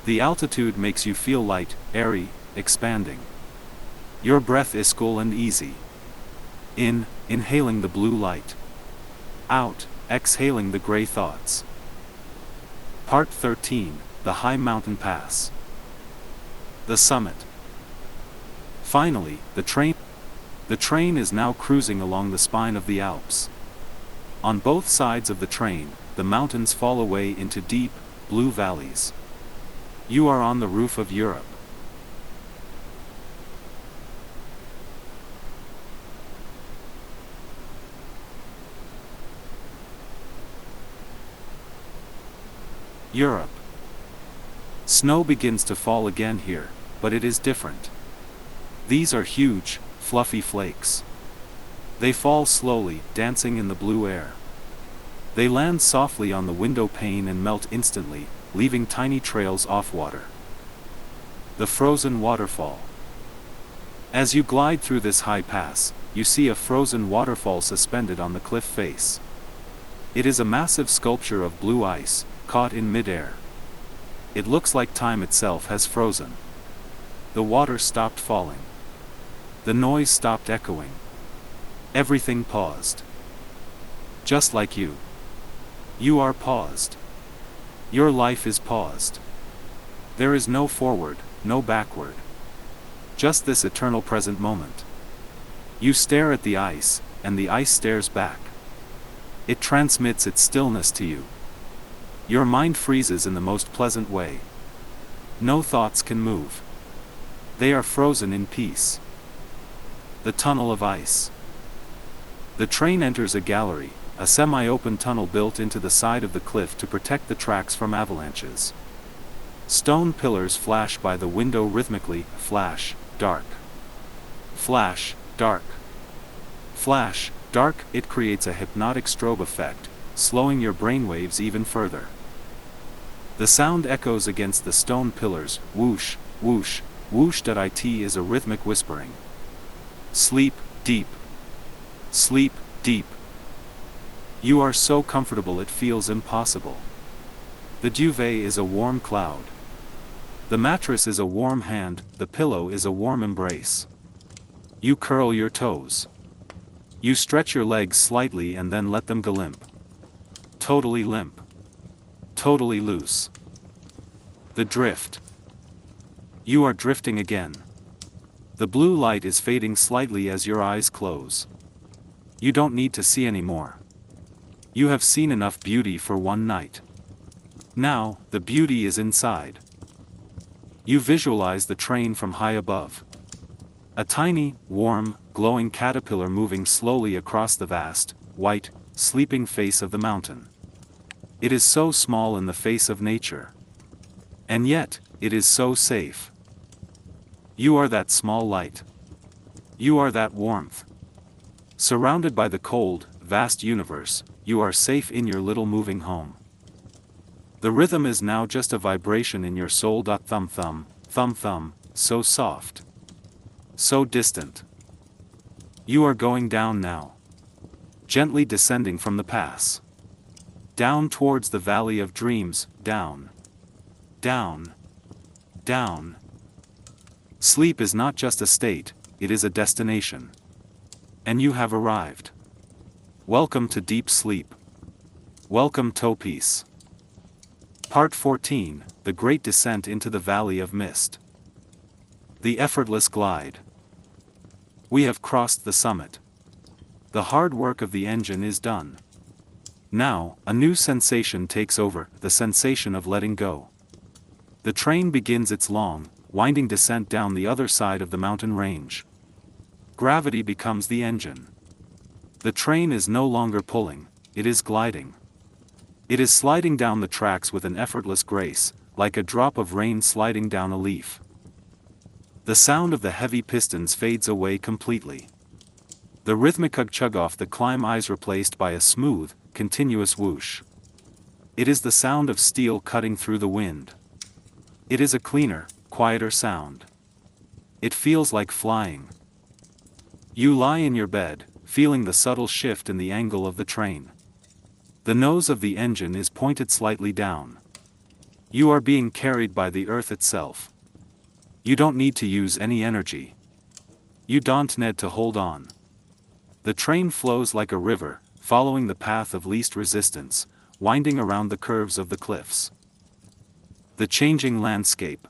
The altitude makes you feel light, airy, expanding. Your breath is cool and easy. In, inhaling the blue light. Out, exhaling the gray thoughts. Part 13, the High Mountain Pass. The summit. Finally, the train is now cruising along the spine of the Alps. On both sides of the train, the mountains fall away into deep, blue valleys. You are on the roof of Europe. Europe. Snow begins to fall again here, but it is different. These are huge, fluffy flakes. They fall slowly, dancing in the blue air. They land softly on the window pane and melt instantly, leaving tiny trails off water. The frozen waterfall. As you glide through this high pass, you see a frozen waterfall suspended on the cliff face. It is a massive sculpture of blue ice, caught in mid-air. It looks like time itself has frozen. The water stopped falling. The noise stopped echoing. Everything paused. Just like you. You are paused. Your life is paused. There is no forward, no backward. Just this eternal present moment. You stare at the ice, and the ice stares back. It transmits its stillness to you. Your mind freezes in the most pleasant way. No thoughts can move. They are frozen in peace. The tunnel of ice. The train enters a gallery, a semi-open tunnel built into the side of the cliff to protect the tracks from avalanches. Stone pillars flash by the window rhythmically, flash, dark. Flash, dark. Flash, dark. It creates a hypnotic strobe effect, slowing your brainwaves even further. The sound echoes against the stone pillars, whoosh, whoosh, whoosh.it is a rhythmic whispering. Sleep, deep. Sleep, deep. You are so comfortable it feels impossible. The duvet is a warm cloud. The mattress is a warm hand, the pillow is a warm embrace. You curl your toes. You stretch your legs slightly and then let them go limp. Totally limp. Totally loose. The drift. You are drifting again. The blue light is fading slightly as your eyes close. You don't need to see anymore. You have seen enough beauty for one night. Now, the beauty is inside. You visualize the train from high above. A tiny, warm, glowing caterpillar moving slowly across the vast, white, sleeping face of the mountain. It is so small in the face of nature. And yet, it is so safe. You are that small light. You are that warmth. Surrounded by the cold, vast universe, you are safe in your little moving home. The rhythm is now just a vibration in your soul. Thumb thumb, thumb thumb, so soft. So distant. You are going down now. Gently descending from the pass. Down towards the valley of dreams, down. Down. Down. Sleep is not just a state, it is a destination. And you have arrived. Welcome to deep sleep. Welcome to peace. Part 14, The Great Descent into the Valley of Mist. The effortless glide. We have crossed the summit. The hard work of the engine is done. Now, a new sensation takes over, the sensation of letting go. The train begins its long, winding descent down the other side of the mountain range. Gravity becomes the engine. The train is no longer pulling, it is gliding. It is sliding down the tracks with an effortless grace, like a drop of rain sliding down a leaf. The sound of the heavy pistons fades away completely. The rhythmic chug off the climb is replaced by a smooth, continuous whoosh. It is the sound of steel cutting through the wind. It is a cleaner, quieter sound. It feels like flying. You lie in your bed, feeling the subtle shift in the angle of the train. The nose of the engine is pointed slightly down. You are being carried by the earth itself. You don't need to use any energy. You don't need to hold on. The train flows like a river, following the path of least resistance, winding around the curves of the cliffs. The changing landscape.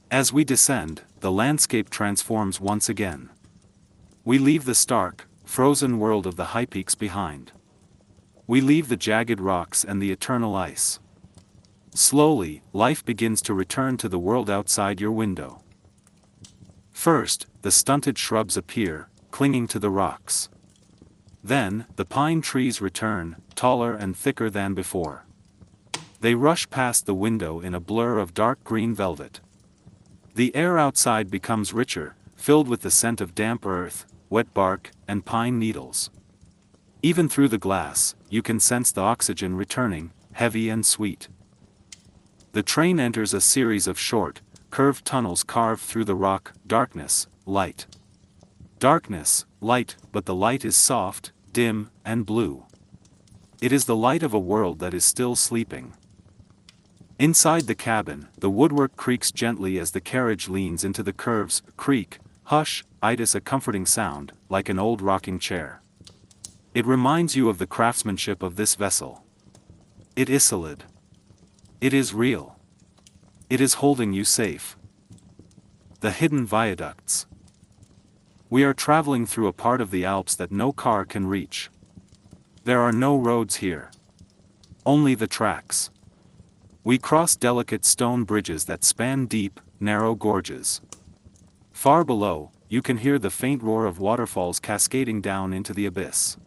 As we descend, the landscape transforms once again. We leave the stark, frozen world of the high peaks behind. We leave the jagged rocks and the eternal ice. Slowly, life begins to return to the world outside your window. First, the stunted shrubs appear, clinging to the rocks. Then, the pine trees return, taller and thicker than before. They rush past the window in a blur of dark green velvet. The air outside becomes richer, filled with the scent of damp earth, wet bark, and pine needles. Even through the glass, you can sense the oxygen returning, heavy and sweet. The train enters a series of short, curved tunnels carved through the rock. Darkness, light. Darkness, light, but the light is soft, dim, and blue. It is the light of a world that is still sleeping. Inside the cabin, the woodwork creaks gently as the carriage leans into the curves. Creak, hush, it is a comforting sound, like an old rocking chair. It reminds you of the craftsmanship of this vessel. It is solid. It is real. It is holding you safe. The hidden viaducts. We are traveling through a part of the Alps that no car can reach. There are no roads here. Only the tracks. We cross delicate stone bridges that span deep, narrow gorges. Far below, you can hear the faint roar of waterfalls cascading down into the abyss.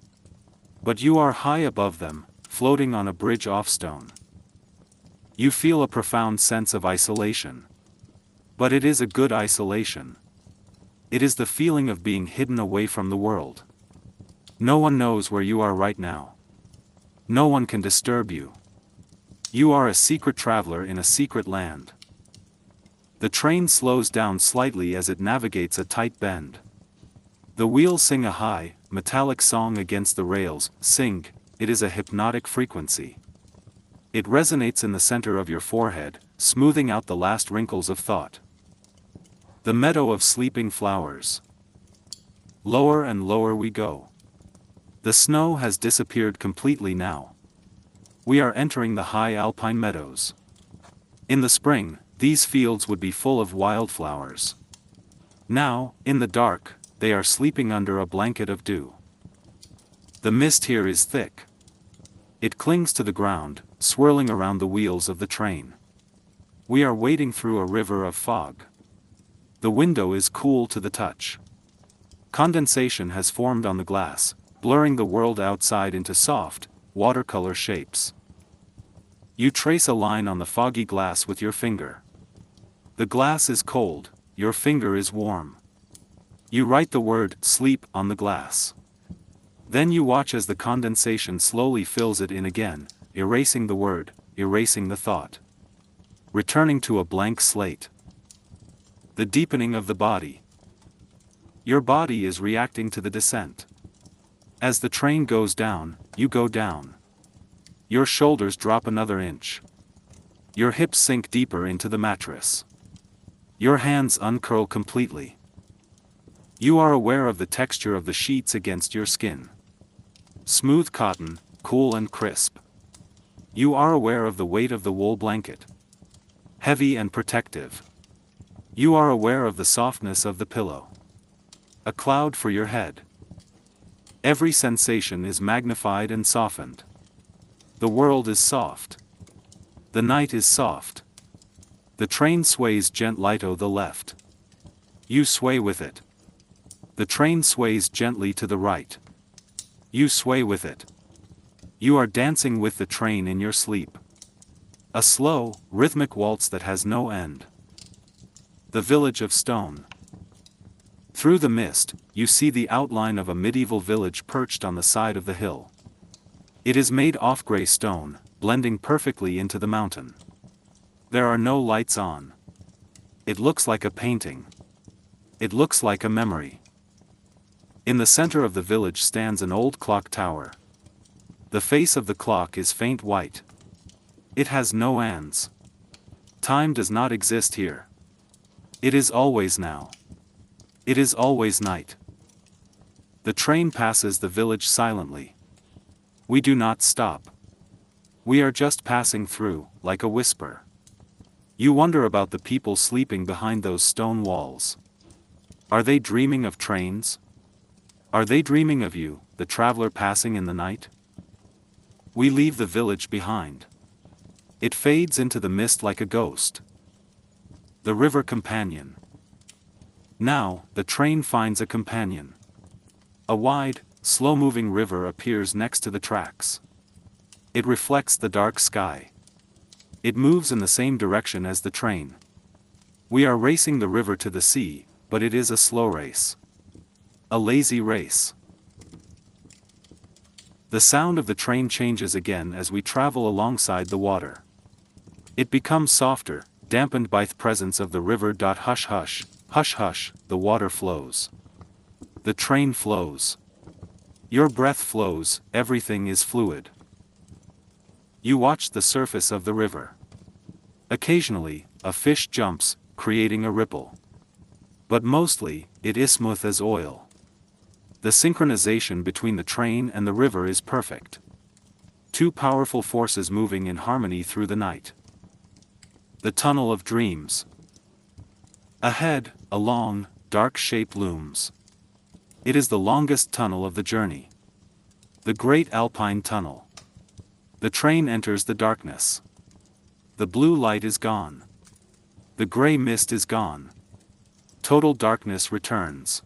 But you are high above them, floating on a bridge off stone. You feel a profound sense of isolation. But it is a good isolation. It is the feeling of being hidden away from the world. No one knows where you are right now. No one can disturb you. You are a secret traveler in a secret land. The train slows down slightly as it navigates a tight bend. The wheels sing a high, metallic song against the rails. Sing, it is a hypnotic frequency. It resonates in the center of your forehead, smoothing out the last wrinkles of thought. The meadow of sleeping flowers. Lower and lower we go. The snow has disappeared completely now. We are entering the high alpine meadows. In the spring, these fields would be full of wildflowers. Now, in the dark, they are sleeping under a blanket of dew. The mist here is thick. It clings to the ground, swirling around the wheels of the train. We are wading through a river of fog. The window is cool to the touch. Condensation has formed on the glass, blurring the world outside into soft, watercolor shapes. You trace a line on the foggy glass with your finger. The glass is cold, your finger is warm. You write the word sleep on the glass. Then you watch as the condensation slowly fills it in again, erasing the word, erasing the thought. Returning to a blank slate. The deepening of the body. Your body is reacting to the descent. As the train goes down, you go down. Your shoulders drop another inch. Your hips sink deeper into the mattress. Your hands uncurl completely. You are aware of the texture of the sheets against your skin. Smooth cotton, cool and crisp. You are aware of the weight of the wool blanket. Heavy and protective. You are aware of the softness of the pillow. A cloud for your head. Every sensation is magnified and softened. The world is soft. The night is soft. The train sways gently to the left. You sway with it. The train sways gently to the right. You sway with it. You are dancing with the train in your sleep. A slow, rhythmic waltz that has no end. The village of stone. Through the mist, you see the outline of a medieval village perched on the side of the hill. It is made of gray stone, blending perfectly into the mountain. There are no lights on. It looks like a painting. It looks like a memory. In the center of the village stands an old clock tower. The face of the clock is faint white. It has no hands. Time does not exist here. It is always now. It is always night. The train passes the village silently. We do not stop. We are just passing through, like a whisper. You wonder about the people sleeping behind those stone walls. Are they dreaming of trains? Are they dreaming of you, the traveler passing in the night? We leave the village behind. It fades into the mist like a ghost. The river companion. Now, the train finds a companion. A wide, slow-moving river appears next to the tracks. It reflects the dark sky. It moves in the same direction as the train. We are racing the river to the sea, but it is a slow race. A lazy race. The sound of the train changes again as we travel alongside the water. It becomes softer, dampened by the presence of the river. Hush hush, hush hush, the water flows. The train flows. Your breath flows, everything is fluid. You watch the surface of the river. Occasionally, a fish jumps, creating a ripple. But mostly, it is smooth as oil. The synchronization between the train and the river is perfect. Two powerful forces moving in harmony through the night. The tunnel of dreams. Ahead, a long, dark shape looms. It is the longest tunnel of the journey. The Great Alpine Tunnel. The train enters the darkness. The blue light is gone. The gray mist is gone. Total darkness returns.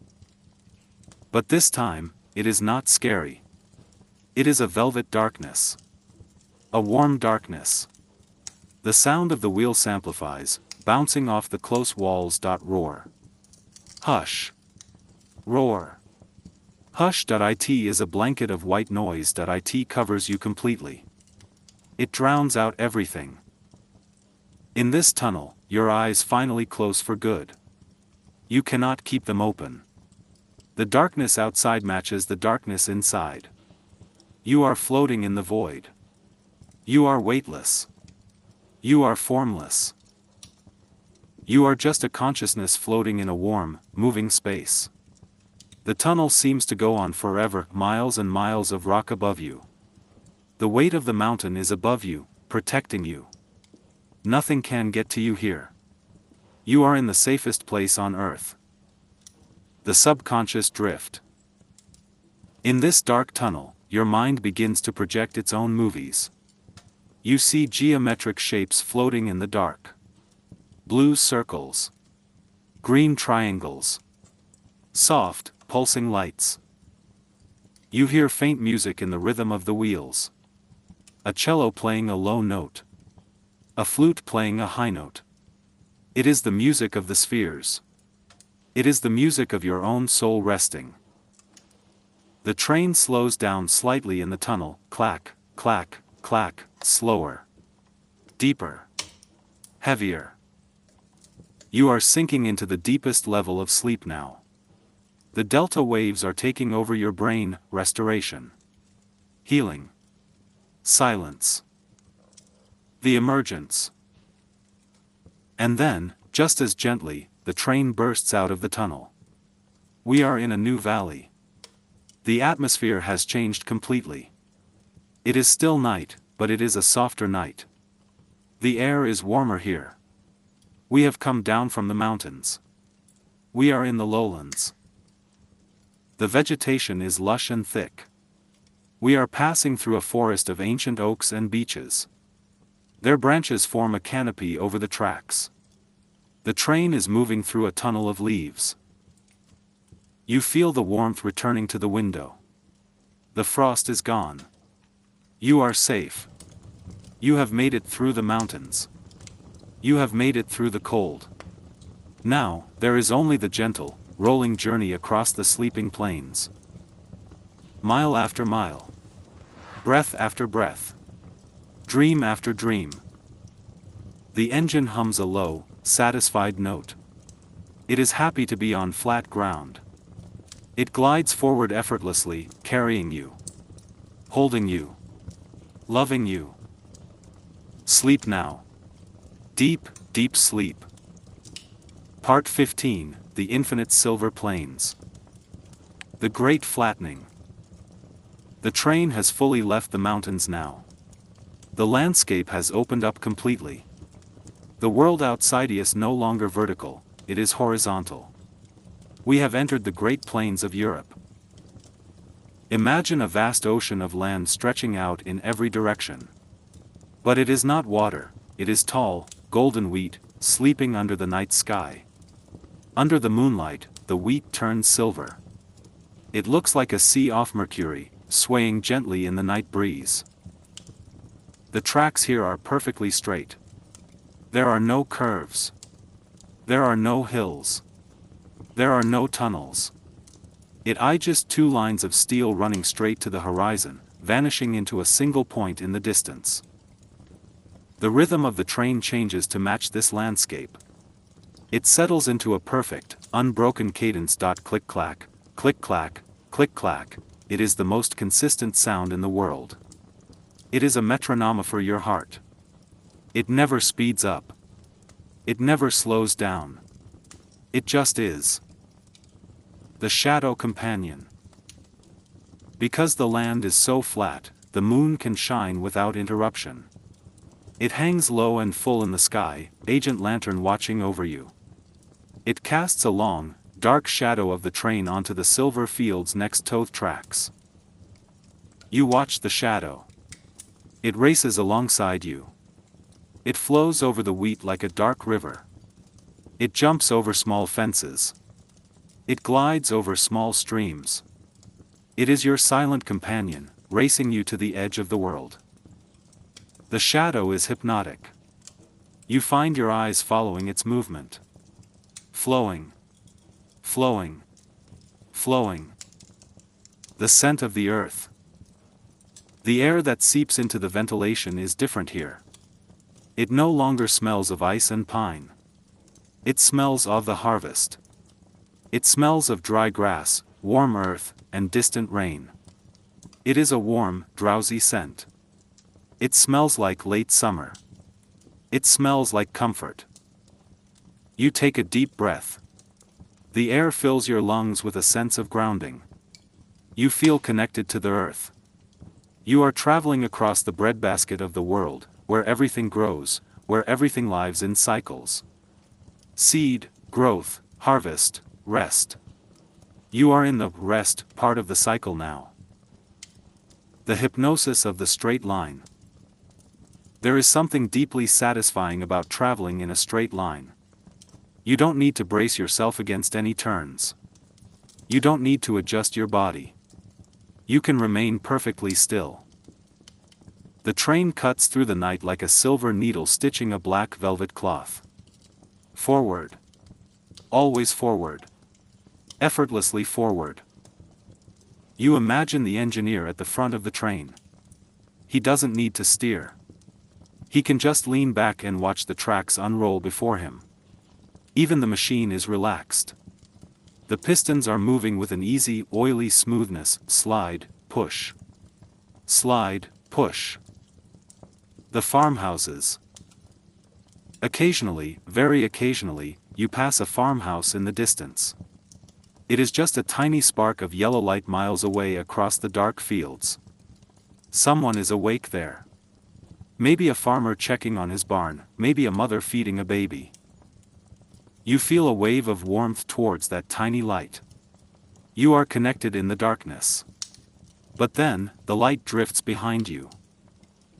But this time, it is not scary. It is a velvet darkness. A warm darkness. The sound of the wheels amplifies, bouncing off the close walls. Roar. Hush. Roar. Hush. It is a blanket of white noise. It covers you completely. It drowns out everything. In this tunnel, your eyes finally close for good. You cannot keep them open. The darkness outside matches the darkness inside. You are floating in the void. You are weightless. You are formless. You are just a consciousness floating in a warm, moving space. The tunnel seems to go on forever, miles and miles of rock above you. The weight of the mountain is above you, protecting you. Nothing can get to you here. You are in the safest place on earth. The subconscious drift. In this dark tunnel, your mind begins to project its own movies. You see geometric shapes floating in the dark. Blue circles. Green triangles. Soft, pulsing lights. You hear faint music in the rhythm of the wheels. A cello playing a low note. A flute playing a high note. It is the music of the spheres. It is the music of your own soul resting. The train slows down slightly in the tunnel, clack, clack, clack, slower. Deeper. Heavier. You are sinking into the deepest level of sleep now. The delta waves are taking over your brain. Restoration. Healing. Silence. The emergence. And then, just as gently, the train bursts out of the tunnel. We are in a new valley. The atmosphere has changed completely. It is still night, but it is a softer night. The air is warmer here. We have come down from the mountains. We are in the lowlands. The vegetation is lush and thick. We are passing through a forest of ancient oaks and beeches. Their branches form a canopy over the tracks. The train is moving through a tunnel of leaves. You feel the warmth returning to the window. The frost is gone. You are safe. You have made it through the mountains. You have made it through the cold. Now, there is only the gentle, rolling journey across the sleeping plains. Mile after mile. Breath after breath. Dream after dream. The engine hums a low, satisfied note. It is happy to be on flat ground. It glides forward effortlessly, carrying you. Holding you. Loving you. Sleep now. Deep, deep sleep. Part 15, The Infinite Silver Plains. The Great Flattening. The train has fully left the mountains now. The landscape has opened up completely. The world outside is no longer vertical, it is horizontal. We have entered the Great Plains of Europe. Imagine a vast ocean of land stretching out in every direction. But it is not water, it is tall, golden wheat, sleeping under the night sky. Under the moonlight, the wheat turns silver. It looks like a sea off Mercury, swaying gently in the night breeze. The tracks here are perfectly straight. There are no curves. There are no hills. There are no tunnels. It is just two lines of steel running straight to the horizon, vanishing into a single point in the distance. The rhythm of the train changes to match this landscape. It settles into a perfect, unbroken cadence. Click-clack, click-clack, click-clack. It is the most consistent sound in the world. It is a metronome for your heart. It never speeds up. It never slows down. It just is. The Shadow Companion. Because the land is so flat, the moon can shine without interruption. It hangs low and full in the sky, agent lantern watching over you. It casts a long, dark shadow of the train onto the silver fields next to the tracks. You watch the shadow. It races alongside you. It flows over the wheat like a dark river. It jumps over small fences. It glides over small streams. It is your silent companion, racing you to the edge of the world. The shadow is hypnotic. You find your eyes following its movement. Flowing. Flowing. Flowing. The scent of the earth. The air that seeps into the ventilation is different here. It no longer smells of ice and pine. It smells of the harvest. It smells of dry grass, warm earth, and distant rain. It is a warm, drowsy scent. It smells like late summer. It smells like comfort. You take a deep breath. The air fills your lungs with a sense of grounding. You feel connected to the earth. You are traveling across the breadbasket of the world, where everything grows, where everything lives in cycles. Seed, growth, harvest, rest. You are in the rest part of the cycle now. The hypnosis of the straight line. There is something deeply satisfying about traveling in a straight line. You don't need to brace yourself against any turns. You don't need to adjust your body. You can remain perfectly still. The train cuts through the night like a silver needle stitching a black velvet cloth. Forward. Always forward. Effortlessly forward. You imagine the engineer at the front of the train. He doesn't need to steer. He can just lean back and watch the tracks unroll before him. Even the machine is relaxed. The pistons are moving with an easy, oily smoothness. Slide, push. Slide, push. The farmhouses. Occasionally, very occasionally, you pass a farmhouse in the distance. It is just a tiny spark of yellow light miles away across the dark fields. Someone is awake there. Maybe a farmer checking on his barn, maybe a mother feeding a baby. You feel a wave of warmth towards that tiny light. You are connected in the darkness. But then, the light drifts behind you.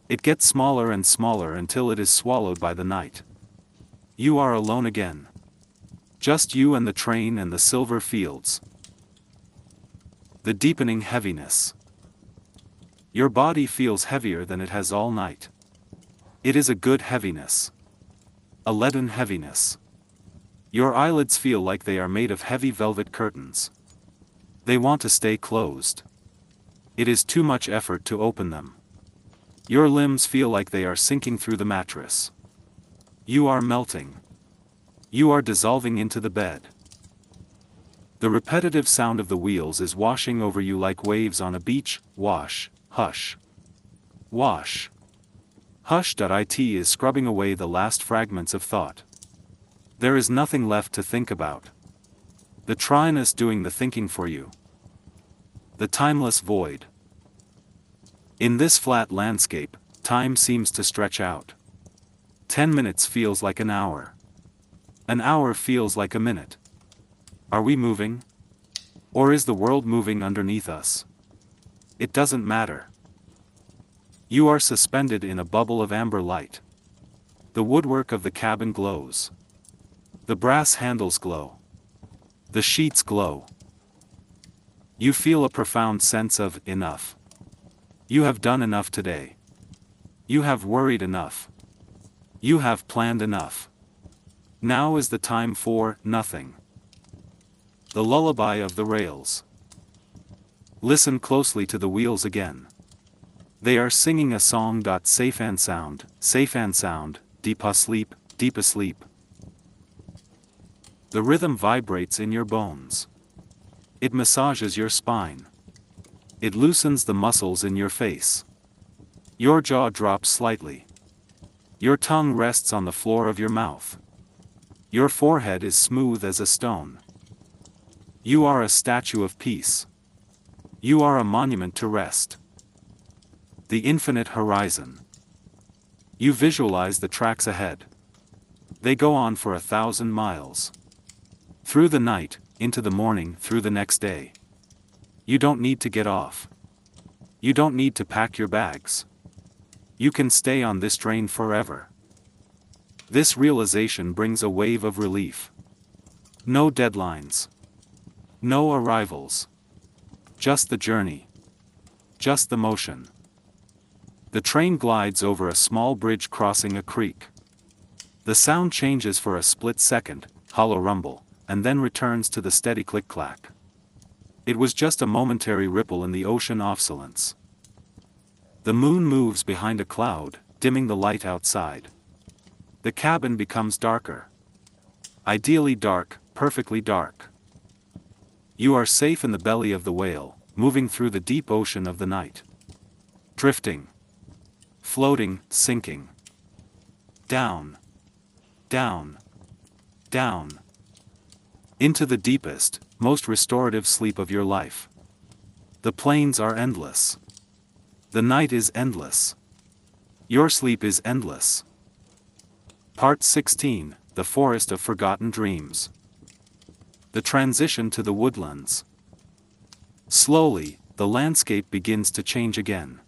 It gets smaller and smaller until it is swallowed by the night. You are alone again. Just you and the train and the silver fields. The deepening heaviness. Your body feels heavier than it has all night. It is a good heaviness. A leaden heaviness. Your eyelids feel like they are made of heavy velvet curtains. They want to stay closed. It is too much effort to open them. Your limbs feel like they are sinking through the mattress. You are melting. You are dissolving into the bed. The repetitive sound of the wheels is washing over you like waves on a beach. Wash, hush. Wash. Hush.it is scrubbing away the last fragments of thought. There is nothing left to think about. The train is doing the thinking for you. The timeless void. In this flat landscape, time seems to stretch out. 10 minutes feels like an hour. An hour feels like a minute. Are we moving? Or is the world moving underneath us? It doesn't matter. You are suspended in a bubble of amber light. The woodwork of the cabin glows. The brass handles glow. The sheets glow. You feel a profound sense of enough. You have done enough today. You have worried enough. You have planned enough. Now is the time for nothing. The lullaby of the rails. Listen closely to the wheels again. They are singing a song. Safe and sound, deep asleep, deep asleep. The rhythm vibrates in your bones. It massages your spine. It loosens the muscles in your face. Your jaw drops slightly. Your tongue rests on the floor of your mouth. Your forehead is smooth as a stone. You are a statue of peace. You are a monument to rest. The infinite horizon. You visualize the tracks ahead. They go on for 1,000 miles. Through the night, into the morning, through the next day. You don't need to get off. You don't need to pack your bags. You can stay on this train forever. This realization brings a wave of relief. No deadlines. No arrivals. Just the journey. Just the motion. The train glides over a small bridge crossing a creek. The sound changes for a split second, hollow rumble, and then returns to the steady click-clack. It was just a momentary ripple in the ocean of silence. The moon moves behind a cloud, dimming the light outside. The cabin becomes darker. Ideally dark, perfectly dark. You are safe in the belly of the whale, moving through the deep ocean of the night. Drifting. Floating, sinking. Down. Down. Down. Into the deepest, most restorative sleep of your life. The plains are endless. The night is endless. Your sleep is endless. Part 16, The Forest of Forgotten Dreams. The transition to the woodlands. Slowly, the landscape begins to change again.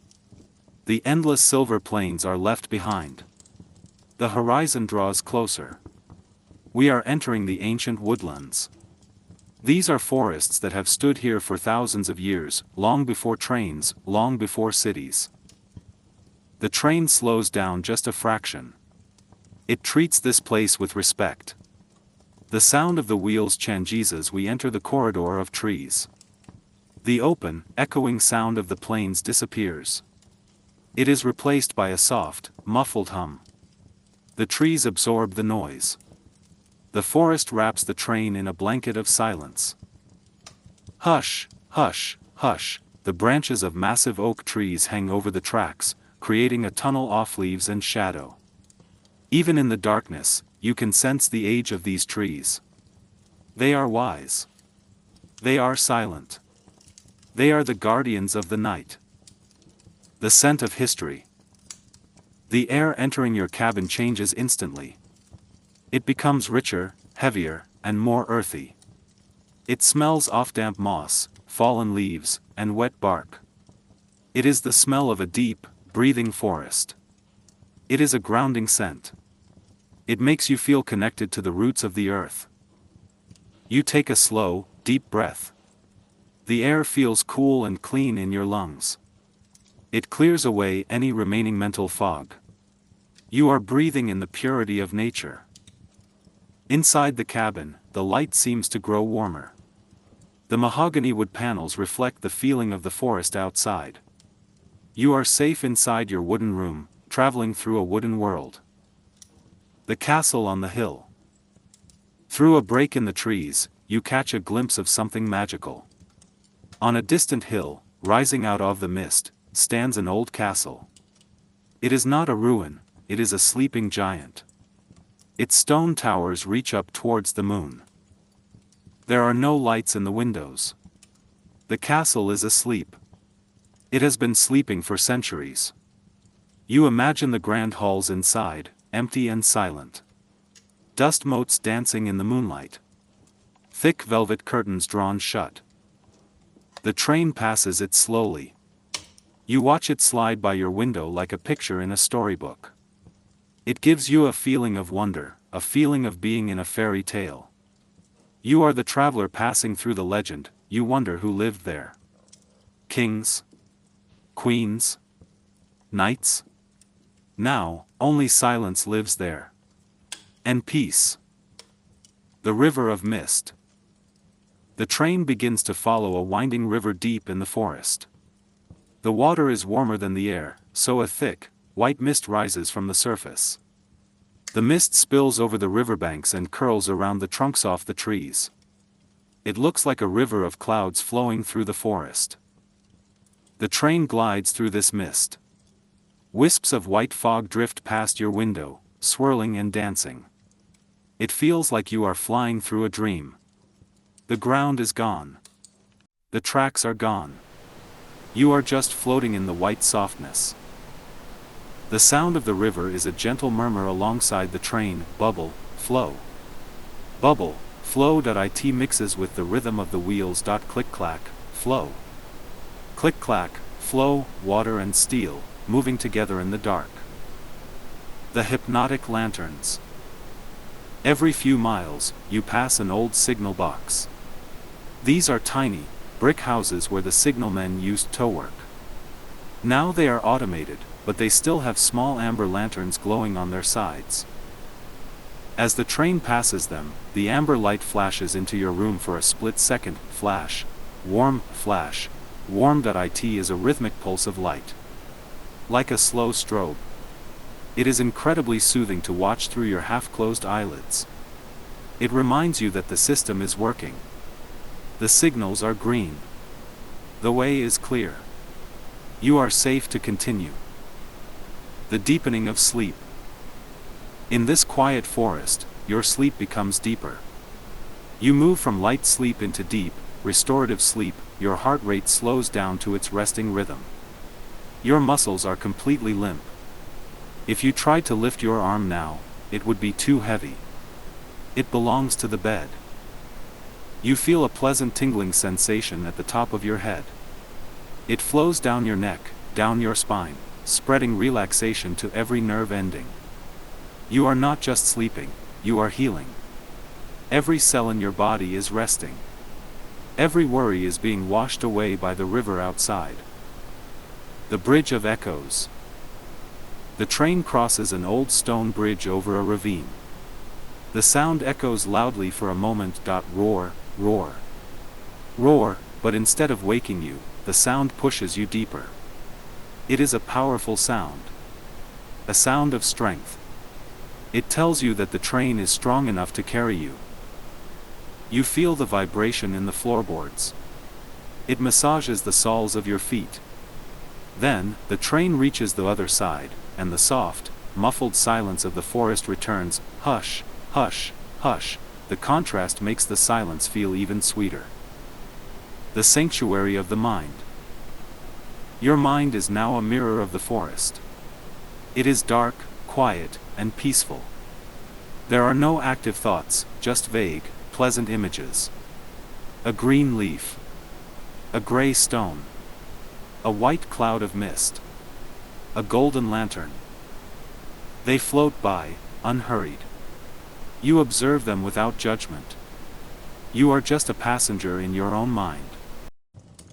The endless silver plains are left behind. The horizon draws closer. We are entering the ancient woodlands. These are forests that have stood here for thousands of years, long before trains, long before cities. The train slows down just a fraction. It treats this place with respect. The sound of the wheels changes as we enter the corridor of trees. The open, echoing sound of the plains disappears. It is replaced by a soft, muffled hum. The trees absorb the noise. The forest wraps the train in a blanket of silence. Hush, hush, hush, the branches of massive oak trees hang over the tracks, creating a tunnel of leaves and shadow. Even in the darkness, you can sense the age of these trees. They are wise. They are silent. They are the guardians of the night. The scent of history. The air entering your cabin changes instantly. It becomes richer, heavier, and more earthy. It smells of damp moss, fallen leaves, and wet bark. It is the smell of a deep, breathing forest. It is a grounding scent. It makes you feel connected to the roots of the earth. You take a slow, deep breath. The air feels cool and clean in your lungs. It clears away any remaining mental fog. You are breathing in the purity of nature. Inside the cabin, the light seems to grow warmer. The mahogany wood panels reflect the feeling of the forest outside. You are safe inside your wooden room, traveling through a wooden world. The castle on the hill. Through a break in the trees, you catch a glimpse of something magical. On a distant hill, rising out of the mist, stands an old castle. It is not a ruin, it is a sleeping giant. Its stone towers reach up towards the moon. There are no lights in the windows. The castle is asleep. It has been sleeping for centuries. You imagine the grand halls inside, empty and silent. Dust motes dancing in the moonlight. Thick velvet curtains drawn shut. The train passes it slowly. You watch it slide by your window like a picture in a storybook. It gives you a feeling of wonder, a feeling of being in a fairy tale. You are the traveler passing through the legend, you wonder who lived there. Kings? Queens? Knights? Now, only silence lives there. And peace. The river of mist. The train begins to follow a winding river deep in the forest. The water is warmer than the air, so a thick, white mist rises from the surface. The mist spills over the riverbanks and curls around the trunks of the trees. It looks like a river of clouds flowing through the forest. The train glides through this mist. Wisps of white fog drift past your window, swirling and dancing. It feels like you are flying through a dream. The ground is gone. The tracks are gone. You are just floating in the white softness. The sound of the river is a gentle murmur alongside the train, bubble, flow. Bubble, flow.it mixes with the rhythm of the wheels. Click-clack, flow. Click-clack, flow, water and steel, moving together in the dark. The hypnotic lanterns. Every few miles, you pass an old signal box. These are tiny, brick houses where the signalmen used to work. Now they are automated, but they still have small amber lanterns glowing on their sides. As the train passes them, the amber light flashes into your room for a split second. Flash. Warm. Flash. Warm.it is a rhythmic pulse of light. Like a slow strobe. It is incredibly soothing to watch through your half-closed eyelids. It reminds you that the system is working. The signals are green. The way is clear. You are safe to continue. The deepening of sleep. In this quiet forest, your sleep becomes deeper. You move from light sleep into deep, restorative sleep. Your heart rate slows down to its resting rhythm. Your muscles are completely limp. If you tried to lift your arm now, it would be too heavy. It belongs to the bed. You feel a pleasant tingling sensation at the top of your head. It flows down your neck, down your spine, spreading relaxation to every nerve ending. You are not just sleeping, you are healing. Every cell in your body is resting. Every worry is being washed away by the river outside. The Bridge of Echoes. The train crosses an old stone bridge over a ravine. The sound echoes loudly for a moment. Roar, roar. Roar, but instead of waking you, the sound pushes you deeper. It is a powerful sound. A sound of strength. It tells you that the train is strong enough to carry you. You feel the vibration in the floorboards. It massages the soles of your feet. Then, the train reaches the other side, and the soft, muffled silence of the forest returns. Hush, hush, hush. The contrast makes the silence feel even sweeter. The sanctuary of the mind. Your mind is now a mirror of the forest. It is dark, quiet, and peaceful. There are no active thoughts, just vague, pleasant images. A green leaf. A gray stone. A white cloud of mist. A golden lantern. They float by, unhurried. You observe them without judgment. You are just a passenger in your own mind.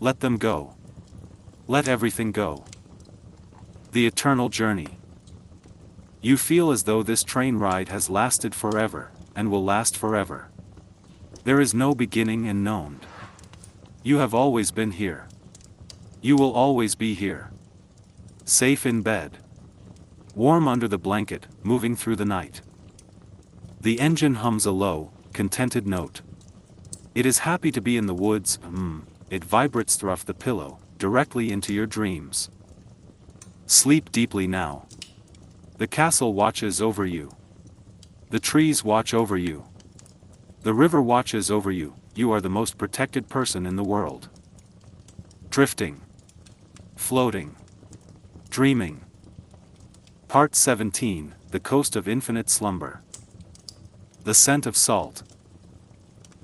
Let them go. Let everything go. The eternal journey. You feel as though this train ride has lasted forever, and will last forever. There is no beginning and no end. You have always been here. You will always be here. Safe in bed. Warm under the blanket, moving through the night. The engine hums a low, contented note. It is happy to be in the woods. It vibrates through the pillow, directly into your dreams. Sleep deeply now. The castle watches over you. The trees watch over you. The river watches over you. You are the most protected person in the world. Drifting. Floating. Dreaming. Part 17, The Coast of Infinite Slumber. The scent of salt.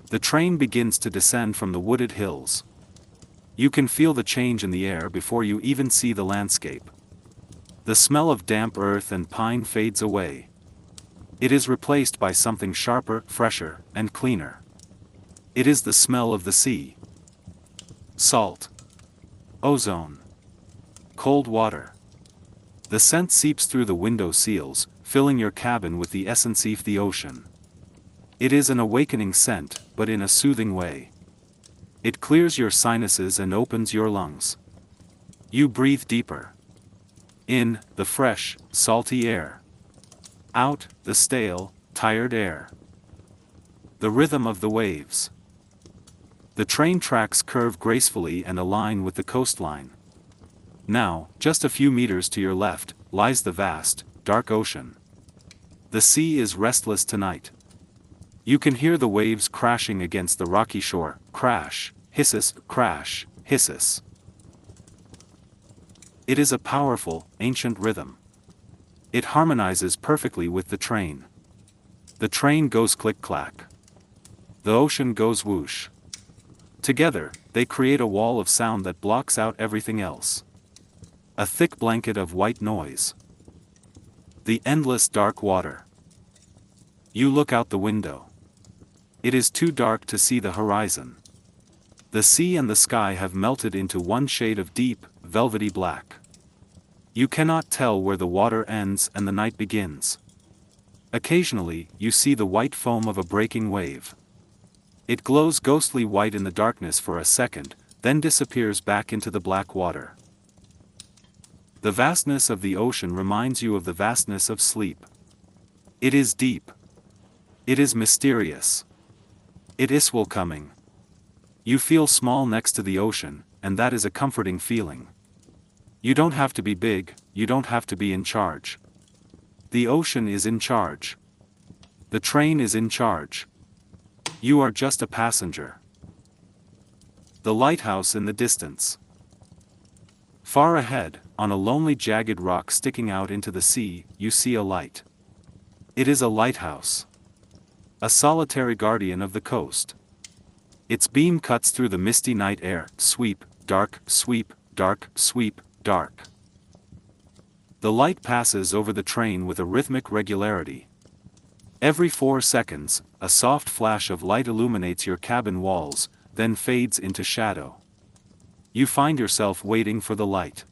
The train begins to descend from the wooded hills. You can feel the change in the air before you even see the landscape. The smell of damp earth and pine fades away. It is replaced by something sharper, fresher, and cleaner. It is the smell of the sea. Salt. Ozone. Cold water. The scent seeps through the window seals, filling your cabin with the essence of the ocean. It is an awakening scent, but in a soothing way. It clears your sinuses and opens your lungs. You breathe deeper. In, the fresh, salty air. Out, the stale, tired air. The rhythm of the waves. The train tracks curve gracefully and align with the coastline. Now, just a few meters to your left, lies the vast, dark ocean. The sea is restless tonight. You can hear the waves crashing against the rocky shore. Crash, hisses, crash, hisses. It is a powerful, ancient rhythm. It harmonizes perfectly with the train. The train goes click-clack. The ocean goes whoosh. Together, they create a wall of sound that blocks out everything else. A thick blanket of white noise. The endless dark water. You look out the window. It is too dark to see the horizon. The sea and the sky have melted into one shade of deep, velvety black. You cannot tell where the water ends and the night begins. Occasionally, you see the white foam of a breaking wave. It glows ghostly white in the darkness for a second, then disappears back into the black water. The vastness of the ocean reminds you of the vastness of sleep. It is deep. It is mysterious. It is welcoming. You feel small next to the ocean, and that is a comforting feeling. You don't have to be big, you don't have to be in charge. The ocean is in charge. The train is in charge. You are just a passenger. The lighthouse in the distance. Far ahead, on a lonely jagged rock sticking out into the sea, you see a light. It is a lighthouse. A solitary guardian of the coast. Its beam cuts through the misty night air, sweep, dark, sweep, dark, sweep, dark. The light passes over the train with a rhythmic regularity. Every 4 seconds, a soft flash of light illuminates your cabin walls, then fades into shadow. You find yourself waiting for the light.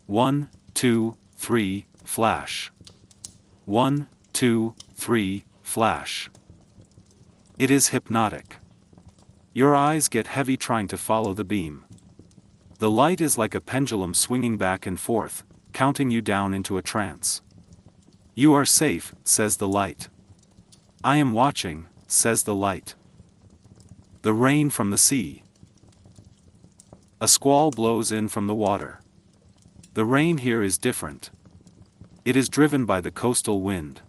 1, 2, 3, flash. 1, 2, 3, flash. It is hypnotic. Your eyes get heavy trying to follow the beam. The light is like a pendulum swinging back and forth, counting you down into a trance. You are safe, says the light. I am watching, says the light. The rain from the sea. A squall blows in from the water. The rain here is different. It is driven by the coastal wind.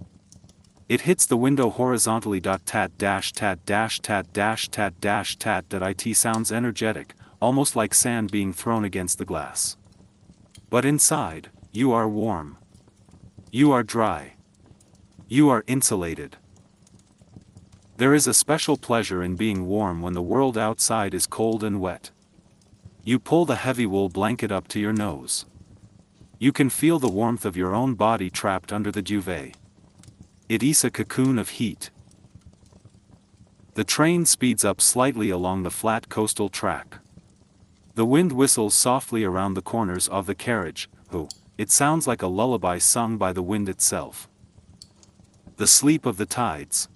It hits the window horizontally. Tat dash tat dash tat dash tat dash tat. It sounds energetic, almost like sand being thrown against the glass. But inside, you are warm. You are dry. You are insulated. There is a special pleasure in being warm when the world outside is cold and wet. You pull the heavy wool blanket up to your nose. You can feel the warmth of your own body trapped under the duvet. It is a cocoon of heat. The train speeds up slightly along the flat coastal track. The wind whistles softly around the corners of the carriage. It sounds like a lullaby sung by the wind itself. The sleep of the tides.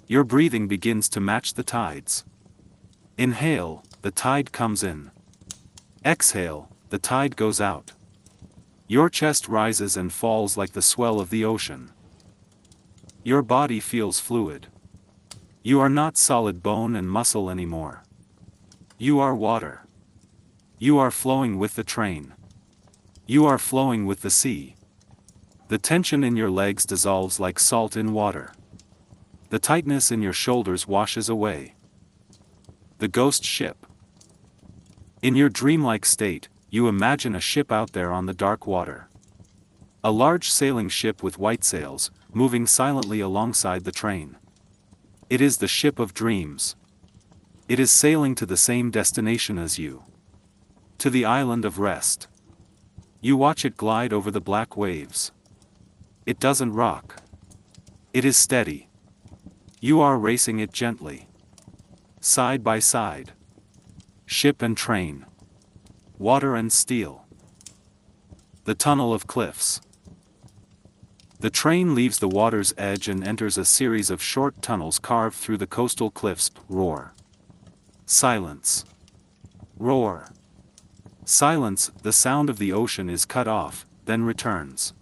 Your breathing begins to match the tides. Inhale, the tide comes in. Exhale, the tide goes out. Your chest rises and falls like the swell of the ocean. Your body feels fluid. You are not solid bone and muscle anymore. You are water. You are flowing with the train. You are flowing with the sea. The tension in your legs dissolves like salt in water. The tightness in your shoulders washes away. The ghost ship. In your dreamlike state, you imagine a ship out there on the dark water. A large sailing ship with white sails, moving silently alongside the train. It is the ship of dreams. It is sailing to the same destination as you. To the island of rest. You watch it glide over the black waves. It doesn't rock. It is steady. You are racing it gently. Side by side. Ship and train. Water and steel. The tunnel of cliffs. The train leaves the water's edge and enters a series of short tunnels carved through the coastal cliffs. Roar. Silence. Roar. Silence. The sound of the ocean is cut off, then returns.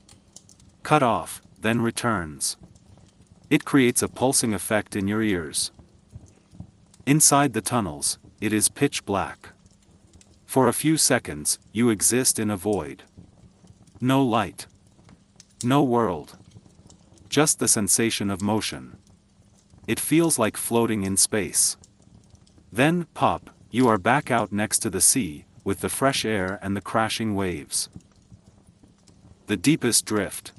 Cut off, then returns. It creates a pulsing effect in your ears. Inside the tunnels, it is pitch black. For a few seconds, you exist in a void. No light. No world. Just the sensation of motion. It feels like floating in space. Then, pop, you are back out next to the sea, with the fresh air and the crashing waves. The deepest drift.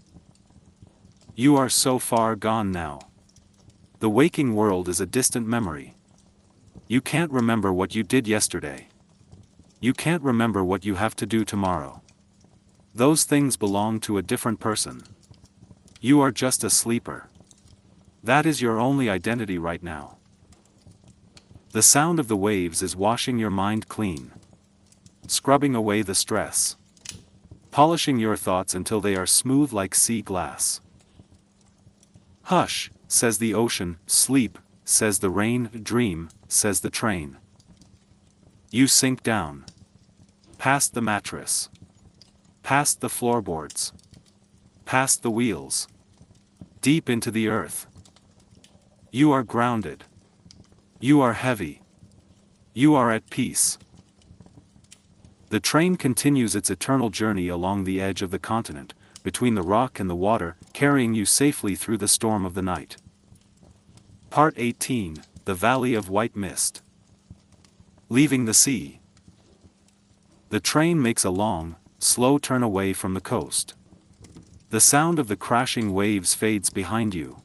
You are so far gone now. The waking world is a distant memory. You can't remember what you did yesterday. You can't remember what you have to do tomorrow. Those things belong to a different person. You are just a sleeper. That is your only identity right now. The sound of the waves is washing your mind clean. Scrubbing away the stress. Polishing your thoughts until they are smooth like sea glass. Hush, says the ocean. Sleep, says the rain. Dream, says the train. You sink down. Past the mattress. Past the floorboards. Past the wheels. Deep into the earth. You are grounded. You are heavy. You are at peace. The train continues its eternal journey along the edge of the continent, between the rock and the water, carrying you safely through the storm of the night. Part 18, The Valley of White Mist. Leaving the sea. The train makes a long, slow turn away from the coast. The sound of the crashing waves fades behind you.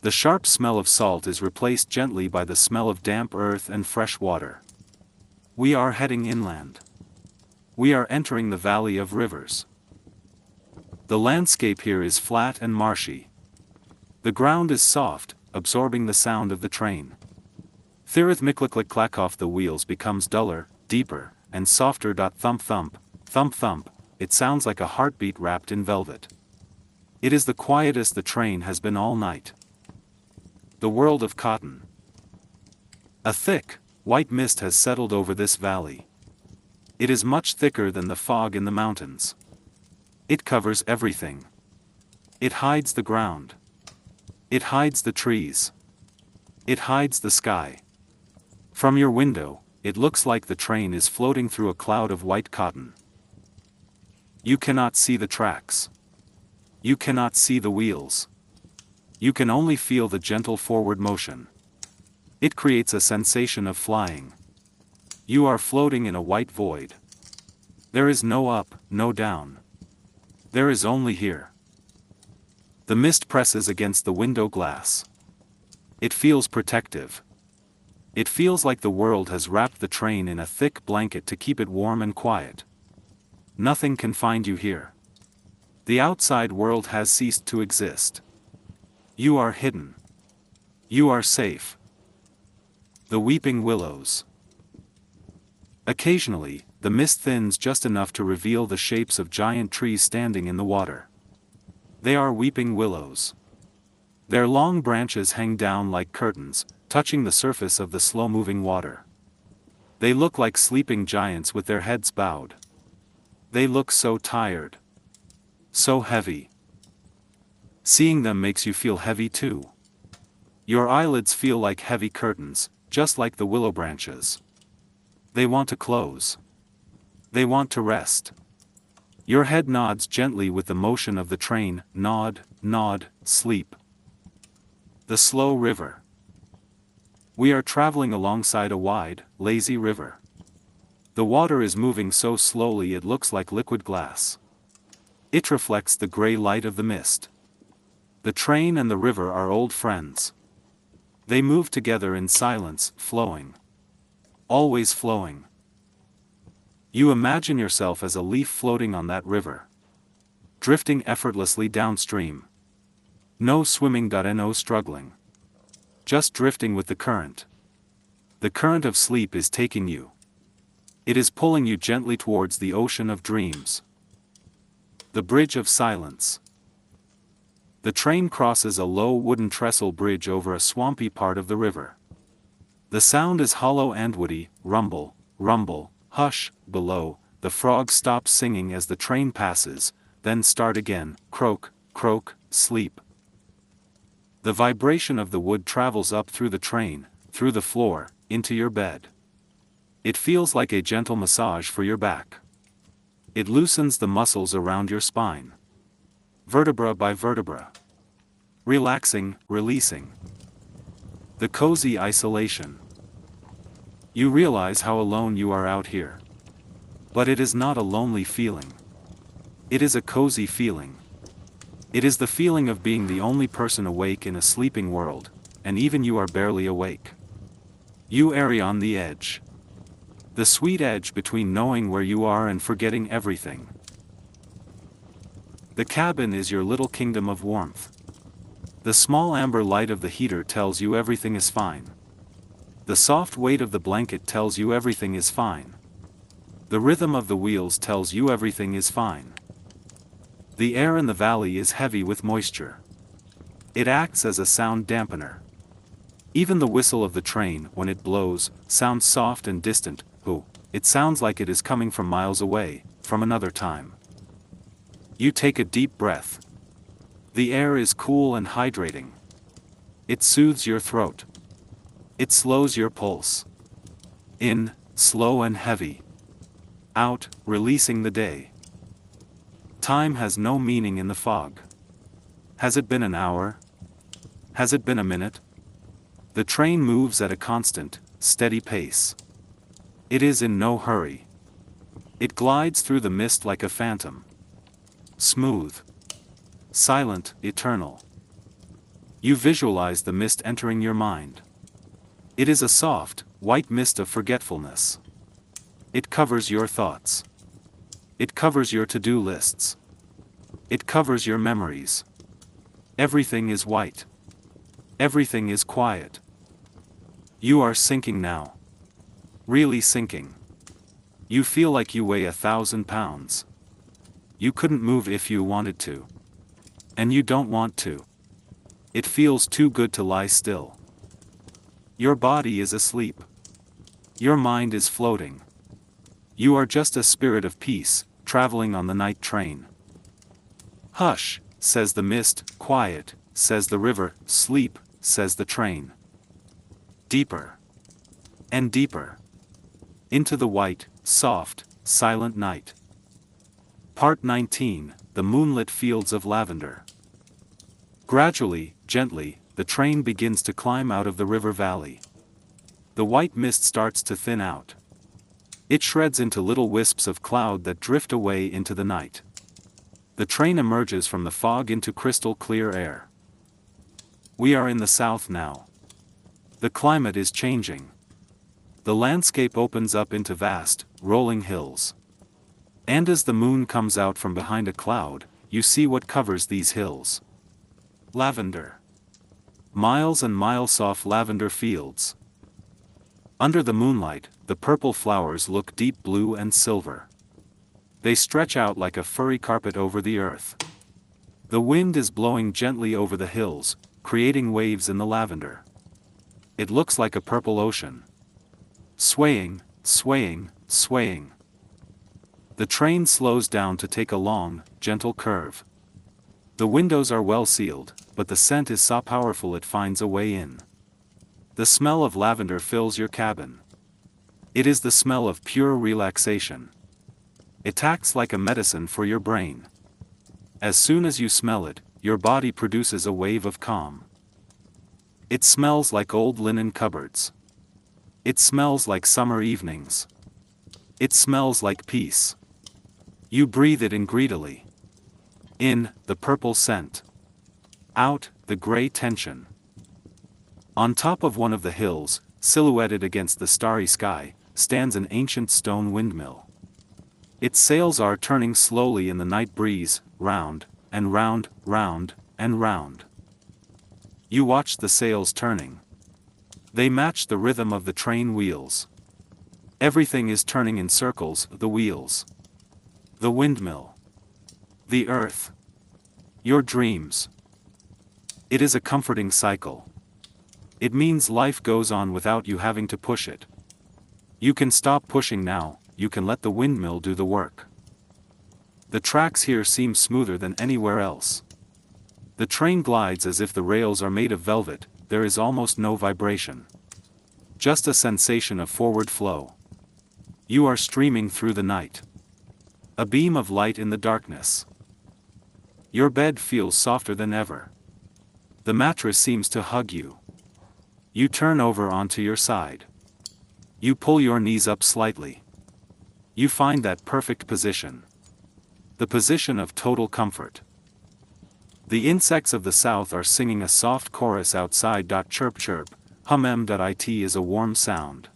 The sharp smell of salt is replaced gently by the smell of damp earth and fresh water. We are heading inland. We are entering the valley of rivers. The landscape here is flat and marshy. The ground is soft, absorbing the sound of the train. The rhythmic clack of the wheels becomes duller, deeper, and softer. Thump thump, thump thump, it sounds like a heartbeat wrapped in velvet. It is the quietest the train has been all night. The world of cotton. A thick, white mist has settled over this valley. It is much thicker than the fog in the mountains. It covers everything. It hides the ground. It hides the trees. It hides the sky. From your window, it looks like the train is floating through a cloud of white cotton. You cannot see the tracks. You cannot see the wheels. You can only feel the gentle forward motion. It creates a sensation of flying. You are floating in a white void. There is no up, no down. There is only here. The mist presses against the window glass. It feels protective. It feels like the world has wrapped the train in a thick blanket to keep it warm and quiet. Nothing can find you here. The outside world has ceased to exist. You are hidden. You are safe. The weeping willows. Occasionally, the mist thins just enough to reveal the shapes of giant trees standing in the water. They are weeping willows. Their long branches hang down like curtains, touching the surface of the slow-moving water. They look like sleeping giants with their heads bowed. They look so tired. So heavy. Seeing them makes you feel heavy too. Your eyelids feel like heavy curtains, just like the willow branches. They want to close. They want to rest. Your head nods gently with the motion of the train, nod, nod, sleep. The slow river. We are traveling alongside a wide, lazy river. The water is moving so slowly it looks like liquid glass. It reflects the gray light of the mist. The train and the river are old friends. They move together in silence, flowing. Always flowing. You imagine yourself as a leaf floating on that river. Drifting effortlessly downstream. No swimming, no struggling. Just drifting with the current. The current of sleep is taking you. It is pulling you gently towards the ocean of dreams. The bridge of silence. The train crosses a low wooden trestle bridge over a swampy part of the river. The sound is hollow and woody, rumble, rumble, hush. Below, the frogs stop singing as the train passes, then start again, croak, croak, sleep. The vibration of the wood travels up through the train, through the floor, into your bed. It feels like a gentle massage for your back. It loosens the muscles around your spine. Vertebra by vertebra. Relaxing, releasing. The cozy isolation. You realize how alone you are out here. But it is not a lonely feeling. It is a cozy feeling. It is the feeling of being the only person awake in a sleeping world, and even you are barely awake. You are on the edge. The sweet edge between knowing where you are and forgetting everything. The cabin is your little kingdom of warmth. The small amber light of the heater tells you everything is fine. The soft weight of the blanket tells you everything is fine. The rhythm of the wheels tells you everything is fine. The air in the valley is heavy with moisture. It acts as a sound dampener. Even the whistle of the train, when it blows, sounds soft and distant. It sounds like it is coming from miles away, from another time. You take a deep breath. The air is cool and hydrating. It soothes your throat. It slows your pulse. In, slow and heavy. Out, releasing the day. Time has no meaning in the fog. Has it been an hour? Has it been a minute? The train moves at a constant, steady pace. It is in no hurry. It glides through the mist like a phantom. Smooth. Silent, eternal. You visualize the mist entering your mind. It is a soft, white mist of forgetfulness. It covers your thoughts. It covers your to-do lists. It covers your memories. Everything is white. Everything is quiet. You are sinking now. Really sinking. You feel like you weigh 1,000 pounds. You couldn't move if you wanted to. And you don't want to. It feels too good to lie still. Your body is asleep. Your mind is floating. You are just a spirit of peace, traveling on the night train. Hush, says the mist, quiet, says the river, sleep, says the train. Deeper. And deeper. Into the white, soft, silent night. Part 19, The Moonlit Fields of Lavender. Gradually, gently, the train begins to climb out of the river valley. The white mist starts to thin out. It shreds into little wisps of cloud that drift away into the night. The train emerges from the fog into crystal clear air. We are in the south now. The climate is changing. The landscape opens up into vast, rolling hills. And as the moon comes out from behind a cloud, you see what covers these hills. Lavender. Miles and miles off lavender fields. Under the moonlight, the purple flowers look deep blue and silver. They stretch out like a furry carpet over the earth. The wind is blowing gently over the hills, creating waves in the lavender. It looks like a purple ocean. Swaying, swaying, swaying. The train slows down to take a long, gentle curve. The windows are well sealed, but the scent is so powerful it finds a way in. The smell of lavender fills your cabin. It is the smell of pure relaxation. It acts like a medicine for your brain. As soon as you smell it, your body produces a wave of calm. It smells like old linen cupboards. It smells like summer evenings. It smells like peace. You breathe it in greedily. In, the purple scent. Out, the gray tension. On top of one of the hills, silhouetted against the starry sky, stands an ancient stone windmill. Its sails are turning slowly in the night breeze, round, and round, round, and round. You watch the sails turning. They match the rhythm of the train wheels. Everything is turning in circles, the wheels. The windmill. The earth. Your dreams. It is a comforting cycle. It means life goes on without you having to push it. You can stop pushing now, you can let the windmill do the work. The tracks here seem smoother than anywhere else. The train glides as if the rails are made of velvet, there is almost no vibration. Just a sensation of forward flow. You are streaming through the night. A beam of light in the darkness. Your bed feels softer than ever. The mattress seems to hug you. You turn over onto your side. You pull your knees up slightly. You find that perfect position. The position of total comfort. The insects of the south are singing a soft chorus outside. Chirp chirp, hum. It is a warm sound.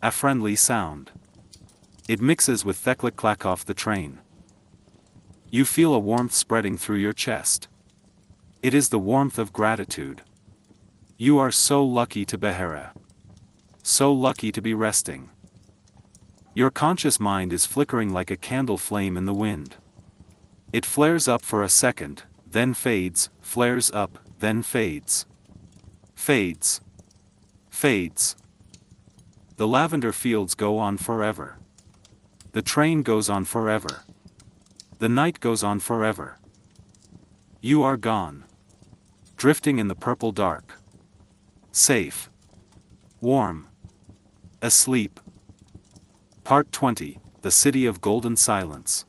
A friendly sound. It mixes with the click clack off the train. You feel a warmth spreading through your chest. It is the warmth of gratitude. You are so lucky to be here. So lucky to be resting. Your conscious mind is flickering like a candle flame in the wind. It flares up for a second, then fades, flares up, then fades. Fades. Fades. The lavender fields go on forever. The train goes on forever. The night goes on forever. You are gone. Drifting in the purple dark. Safe. Warm. Asleep. Part 20, The City of Golden Silence.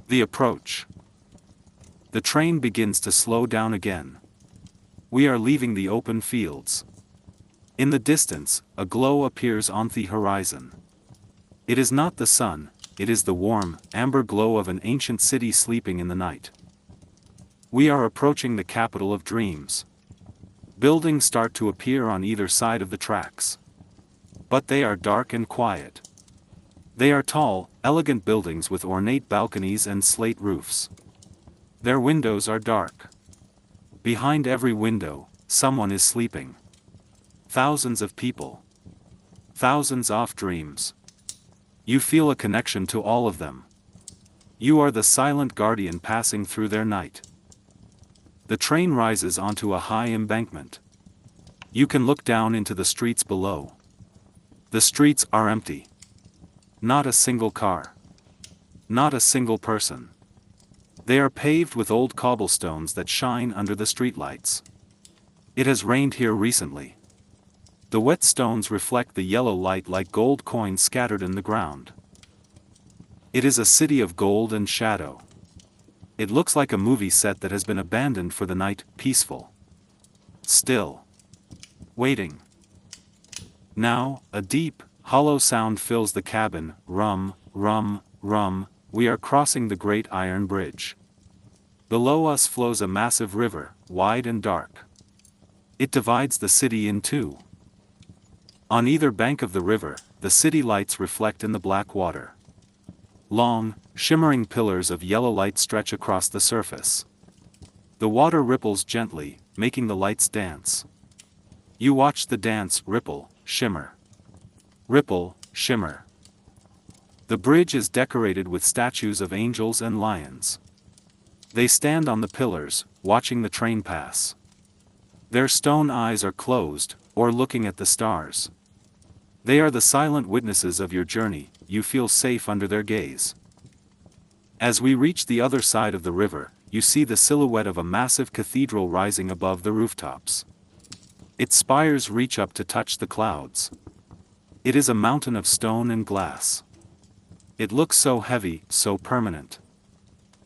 The approach. The train begins to slow down again. We are leaving the open fields. In the distance, a glow appears on the horizon. It is not the sun, it is the warm, amber glow of an ancient city sleeping in the night. We are approaching the capital of dreams. Buildings start to appear on either side of the tracks. But they are dark and quiet. They are tall, elegant buildings with ornate balconies and slate roofs. Their windows are dark. Behind every window, someone is sleeping. Thousands of people. Thousands of dreams. You feel a connection to all of them. You are the silent guardian passing through their night. The train rises onto a high embankment. You can look down into the streets below. The streets are empty. Not a single car. Not a single person. They are paved with old cobblestones that shine under the streetlights. It has rained here recently. The wet stones reflect the yellow light like gold coins scattered in the ground. It is a city of gold and shadow. It looks like a movie set that has been abandoned for the night, peaceful. Still. Waiting. Now, a deep, hollow sound fills the cabin, rum, rum, rum, we are crossing the Great Iron Bridge. Below us flows a massive river, wide and dark. It divides the city in two. On either bank of the river, the city lights reflect in the black water. Long, shimmering pillars of yellow light stretch across the surface. The water ripples gently, making the lights dance. You watch the dance ripple, shimmer. Ripple, shimmer. The bridge is decorated with statues of angels and lions. They stand on the pillars, watching the train pass. Their stone eyes are closed, or looking at the stars. They are the silent witnesses of your journey, you feel safe under their gaze. As we reach the other side of the river, you see the silhouette of a massive cathedral rising above the rooftops. Its spires reach up to touch the clouds. It is a mountain of stone and glass. It looks so heavy, so permanent.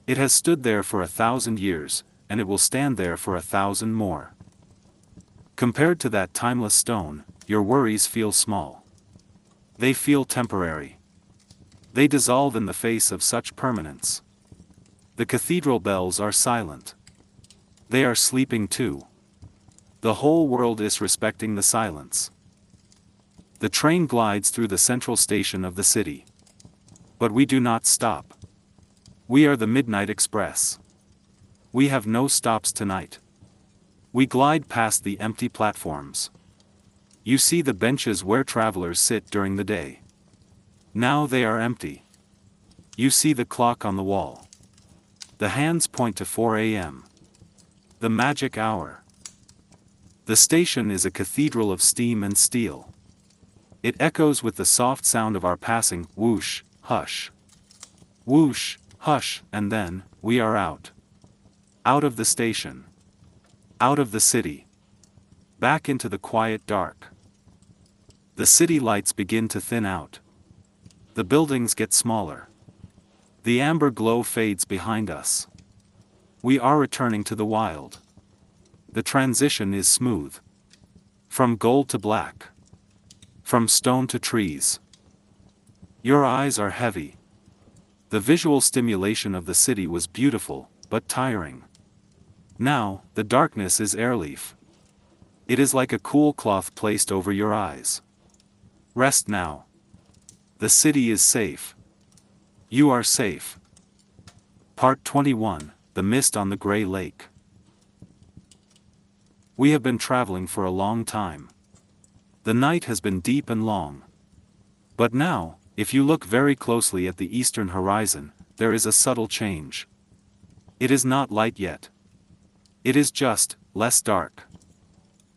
It has stood there for 1,000 years, and it will stand there for 1,000 more. Compared to that timeless stone, your worries feel small. They feel temporary. They dissolve in the face of such permanence. The cathedral bells are silent. They are sleeping too. The whole world is respecting the silence. The train glides through the central station of the city. But we do not stop. We are the Midnight Express. We have no stops tonight. We glide past the empty platforms. You see the benches where travelers sit during the day. Now they are empty. You see the clock on the wall. The hands point to 4 a.m. The magic hour. The station is a cathedral of steam and steel. It echoes with the soft sound of our passing, whoosh, hush. Whoosh, hush, and then, we are out. Out of the station. Out of the city. Back into the quiet dark. The city lights begin to thin out. The buildings get smaller. The amber glow fades behind us. We are returning to the wild. The transition is smooth. From gold to black. From stone to trees. Your eyes are heavy. The visual stimulation of the city was beautiful, but tiring. Now, the darkness is airleaf. It is like a cool cloth placed over your eyes. Rest now. The city is safe. You are safe. Part 21, The Mist on the Gray Lake. We have been traveling for a long time. The night has been deep and long. But now, if you look very closely at the eastern horizon, there is a subtle change. It is not light yet. It is just, less dark.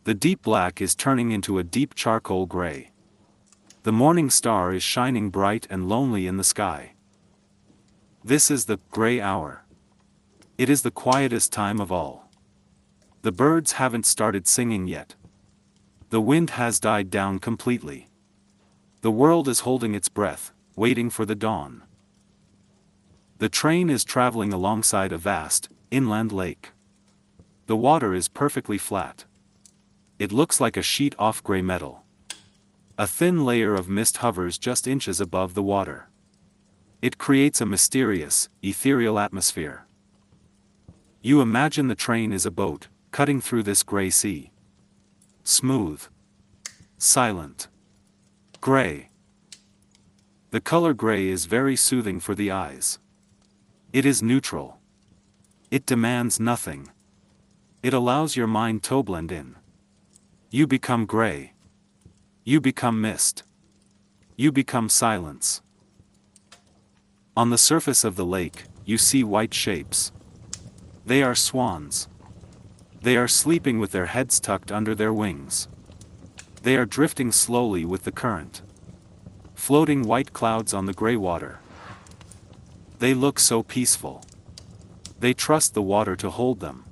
The deep black is turning into a deep charcoal gray. The morning star is shining bright and lonely in the sky. This is the gray hour. It is the quietest time of all. The birds haven't started singing yet. The wind has died down completely. The world is holding its breath, waiting for the dawn. The train is traveling alongside a vast, inland lake. The water is perfectly flat. It looks like a sheet of gray metal. A thin layer of mist hovers just inches above the water. It creates a mysterious, ethereal atmosphere. You imagine the train is a boat, cutting through this gray sea. Smooth. Silent. Gray. The color gray is very soothing for the eyes. It is neutral. It demands nothing. It allows your mind to blend in. You become gray. You become mist. You become silence. On the surface of the lake, you see white shapes. They are swans. They are sleeping with their heads tucked under their wings. They are drifting slowly with the current. Floating white clouds on the gray water. They look so peaceful. They trust the water to hold them.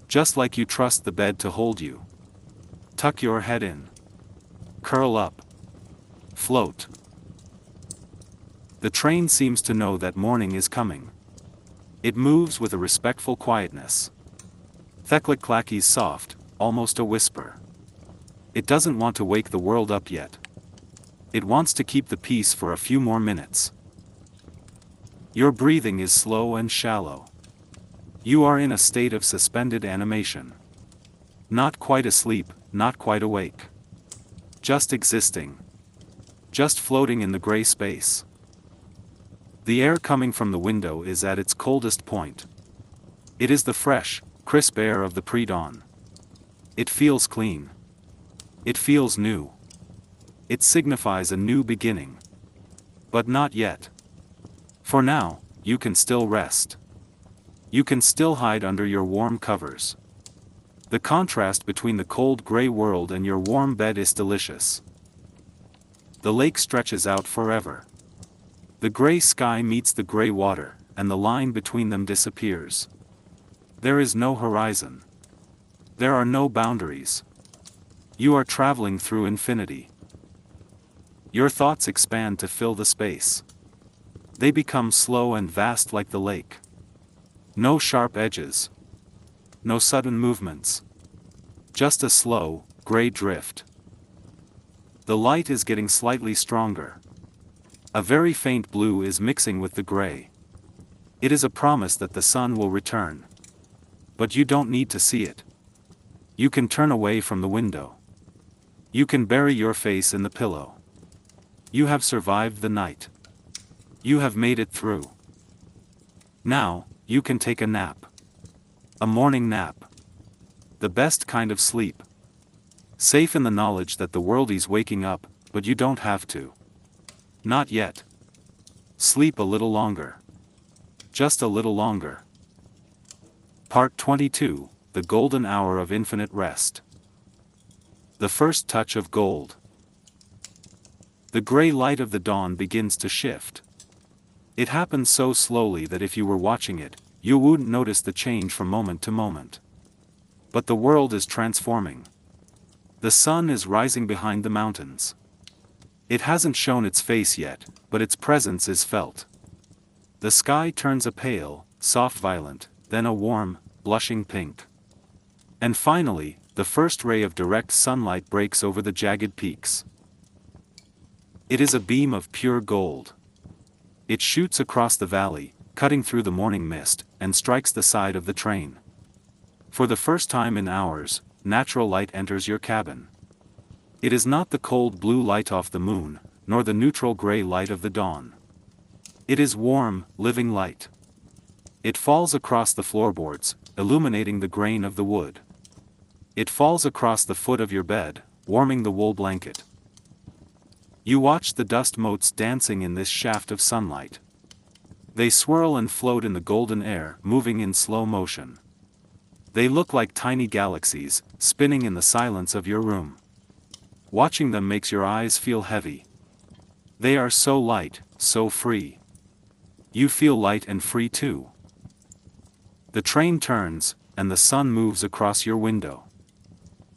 Just like you trust the bed to hold you. Tuck your head in. Curl up. Float. The train seems to know that morning is coming. It moves with a respectful quietness. Theklik-clacky's soft, almost a whisper. It doesn't want to wake the world up yet. It wants to keep the peace for a few more minutes. Your breathing is slow and shallow. You are in a state of suspended animation. Not quite asleep, not quite awake. Just existing. Just floating in the gray space. The air coming from the window is at its coldest point. It is the fresh, crisp air of the pre-dawn. It feels clean. It feels new. It signifies a new beginning. But not yet. For now, you can still rest. You can still hide under your warm covers. The contrast between the cold gray world and your warm bed is delicious. The lake stretches out forever. The gray sky meets the gray water, and the line between them disappears. There is no horizon. There are no boundaries. You are traveling through infinity. Your thoughts expand to fill the space. They become slow and vast like the lake. No sharp edges. No sudden movements. Just a slow, gray drift. The light is getting slightly stronger. A very faint blue is mixing with the gray. It is a promise that the sun will return. But you don't need to see it. You can turn away from the window. You can bury your face in the pillow. You have survived the night. You have made it through. Now, you can take a nap. A morning nap. The best kind of sleep. Safe in the knowledge that the world is waking up, but you don't have to. Not yet. Sleep a little longer. Just a little longer. Part 22, The Golden Hour of Infinite Rest. The first touch of gold. The gray light of the dawn begins to shift. It happens so slowly that if you were watching it, you wouldn't notice the change from moment to moment. But the world is transforming. The sun is rising behind the mountains. It hasn't shown its face yet, but its presence is felt. The sky turns a pale, soft violet, then a warm, blushing pink. And finally, the first ray of direct sunlight breaks over the jagged peaks. It is a beam of pure gold. It shoots across the valley, cutting through the morning mist, and strikes the side of the train. For the first time in hours, natural light enters your cabin. It is not the cold blue light off the moon, nor the neutral gray light of the dawn. It is warm, living light. It falls across the floorboards, illuminating the grain of the wood. It falls across the foot of your bed, warming the wool blanket. You watch the dust motes dancing in this shaft of sunlight. They swirl and float in the golden air, moving in slow motion. They look like tiny galaxies, spinning in the silence of your room. Watching them makes your eyes feel heavy. They are so light, so free. You feel light and free too. The train turns, and the sun moves across your window.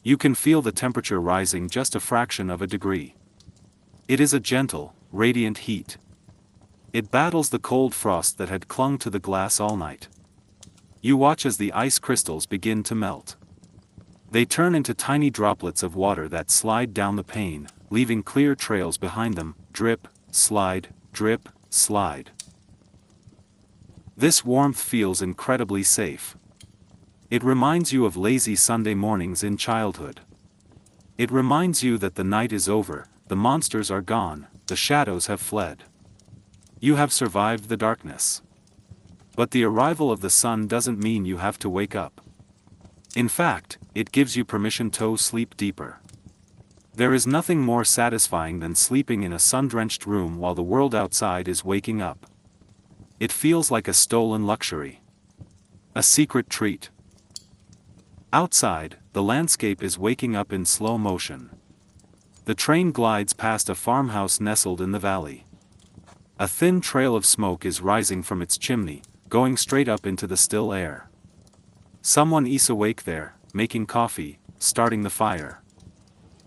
You can feel the temperature rising just a fraction of a degree. It is a gentle, radiant heat. It battles the cold frost that had clung to the glass all night. You watch as the ice crystals begin to melt. They turn into tiny droplets of water that slide down the pane, leaving clear trails behind them, drip, slide, drip, slide. This warmth feels incredibly safe. It reminds you of lazy Sunday mornings in childhood. It reminds you that the night is over, the monsters are gone, the shadows have fled. You have survived the darkness. But the arrival of the sun doesn't mean you have to wake up. In fact, it gives you permission to sleep deeper. There is nothing more satisfying than sleeping in a sun-drenched room while the world outside is waking up. It feels like a stolen luxury. A secret treat. Outside, the landscape is waking up in slow motion. The train glides past a farmhouse nestled in the valley. A thin trail of smoke is rising from its chimney, going straight up into the still air. Someone is awake there, making coffee, starting the fire.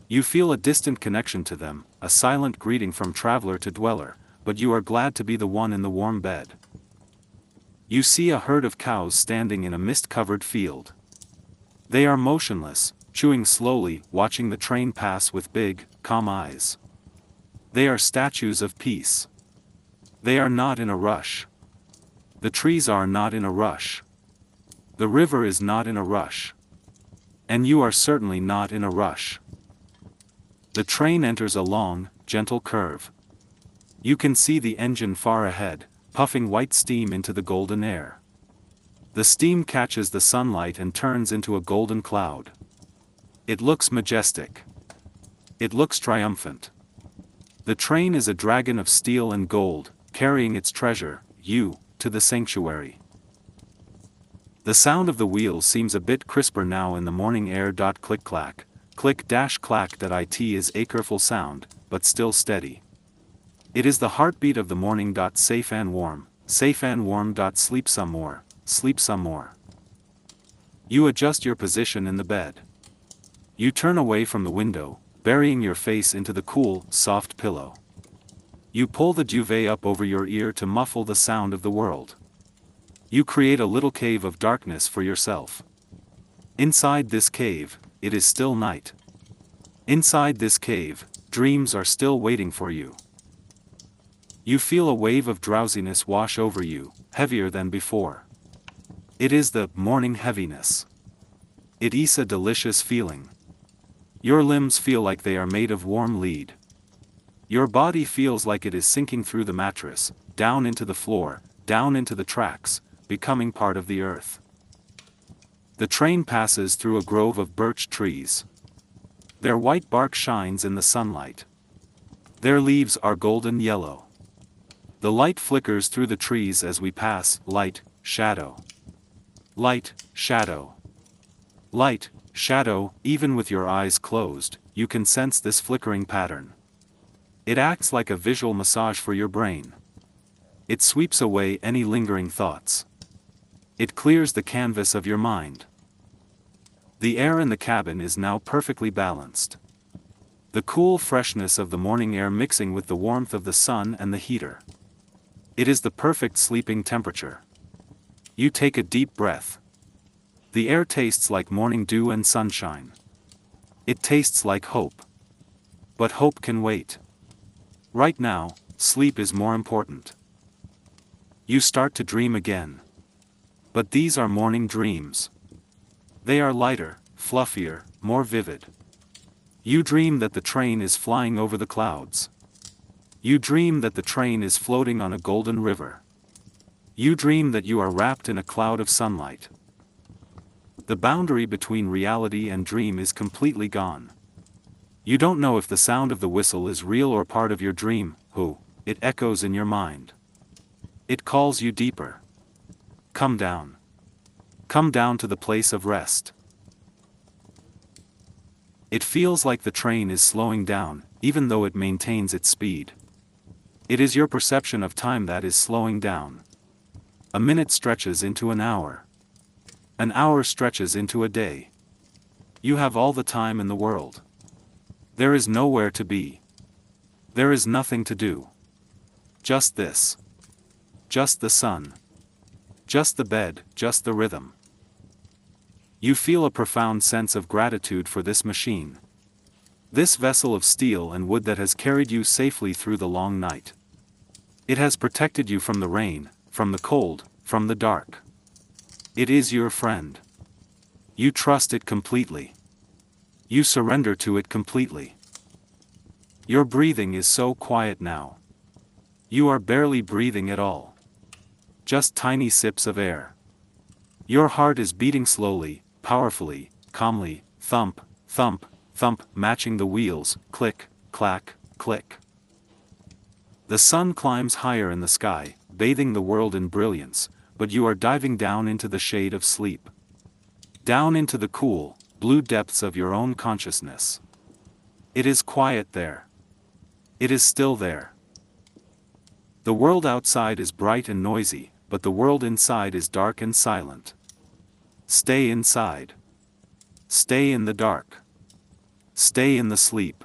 You feel a distant connection to them, a silent greeting from traveler to dweller, but you are glad to be the one in the warm bed. You see a herd of cows standing in a mist-covered field. They are motionless, chewing slowly, watching the train pass with big, calm eyes. They are statues of peace. They are not in a rush. The trees are not in a rush. The river is not in a rush. And you are certainly not in a rush. The train enters a long, gentle curve. You can see the engine far ahead, puffing white steam into the golden air. The steam catches the sunlight and turns into a golden cloud. It looks majestic. It looks triumphant. The train is a dragon of steel and gold, carrying its treasure, you, to the sanctuary. The sound of the wheels seems a bit crisper now in the morning air. Click-clack, click-clack. That it is a careful sound, but still steady. It is the heartbeat of the morning. Safe and warm, safe and warm. Sleep some more, sleep some more. You adjust your position in the bed. You turn away from the window, burying your face into the cool, soft pillow. You pull the duvet up over your ear to muffle the sound of the world. You create a little cave of darkness for yourself. Inside this cave, it is still night. Inside this cave, dreams are still waiting for you. You feel a wave of drowsiness wash over you, heavier than before. It is the morning heaviness. It is a delicious feeling. Your limbs feel like they are made of warm lead. Your body feels like it is sinking through the mattress, down into the floor, down into the tracks, becoming part of the earth. The train passes through a grove of birch trees. Their white bark shines in the sunlight. Their leaves are golden yellow. The light flickers through the trees as we pass. Light, shadow. Light, shadow. Light, shadow. Even with your eyes closed, you can sense this flickering pattern. It acts like a visual massage for your brain. It sweeps away any lingering thoughts. It clears the canvas of your mind. The air in the cabin is now perfectly balanced. The cool freshness of the morning air mixing with the warmth of the sun and the heater. It is the perfect sleeping temperature. You take a deep breath. The air tastes like morning dew and sunshine. It tastes like hope. But hope can wait. Right now, sleep is more important. You start to dream again. But these are morning dreams. They are lighter, fluffier, more vivid. You dream that the train is flying over the clouds. You dream that the train is floating on a golden river. You dream that you are wrapped in a cloud of sunlight. The boundary between reality and dream is completely gone. You don't know if the sound of the whistle is real or part of your dream. It echoes in your mind. It calls you deeper. Come down. Come down to the place of rest. It feels like the train is slowing down, even though it maintains its speed. It is your perception of time that is slowing down. A minute stretches into an hour. An hour stretches into a day. You have all the time in the world. There is nowhere to be. There is nothing to do. Just this. Just the sun. Just the bed, just the rhythm. You feel a profound sense of gratitude for this machine. This vessel of steel and wood that has carried you safely through the long night. It has protected you from the rain, from the cold, from the dark. It is your friend. You trust it completely. You surrender to it completely. Your breathing is so quiet now. You are barely breathing at all. Just tiny sips of air. Your heart is beating slowly, powerfully, calmly, thump, thump, thump, matching the wheels, click, clack, click. The sun climbs higher in the sky, bathing the world in brilliance, but you are diving down into the shade of sleep. Down into the cool, blue depths of your own consciousness. It is quiet there. It is still there. The world outside is bright and noisy, but the world inside is dark and silent. Stay inside. Stay in the dark. Stay in the sleep.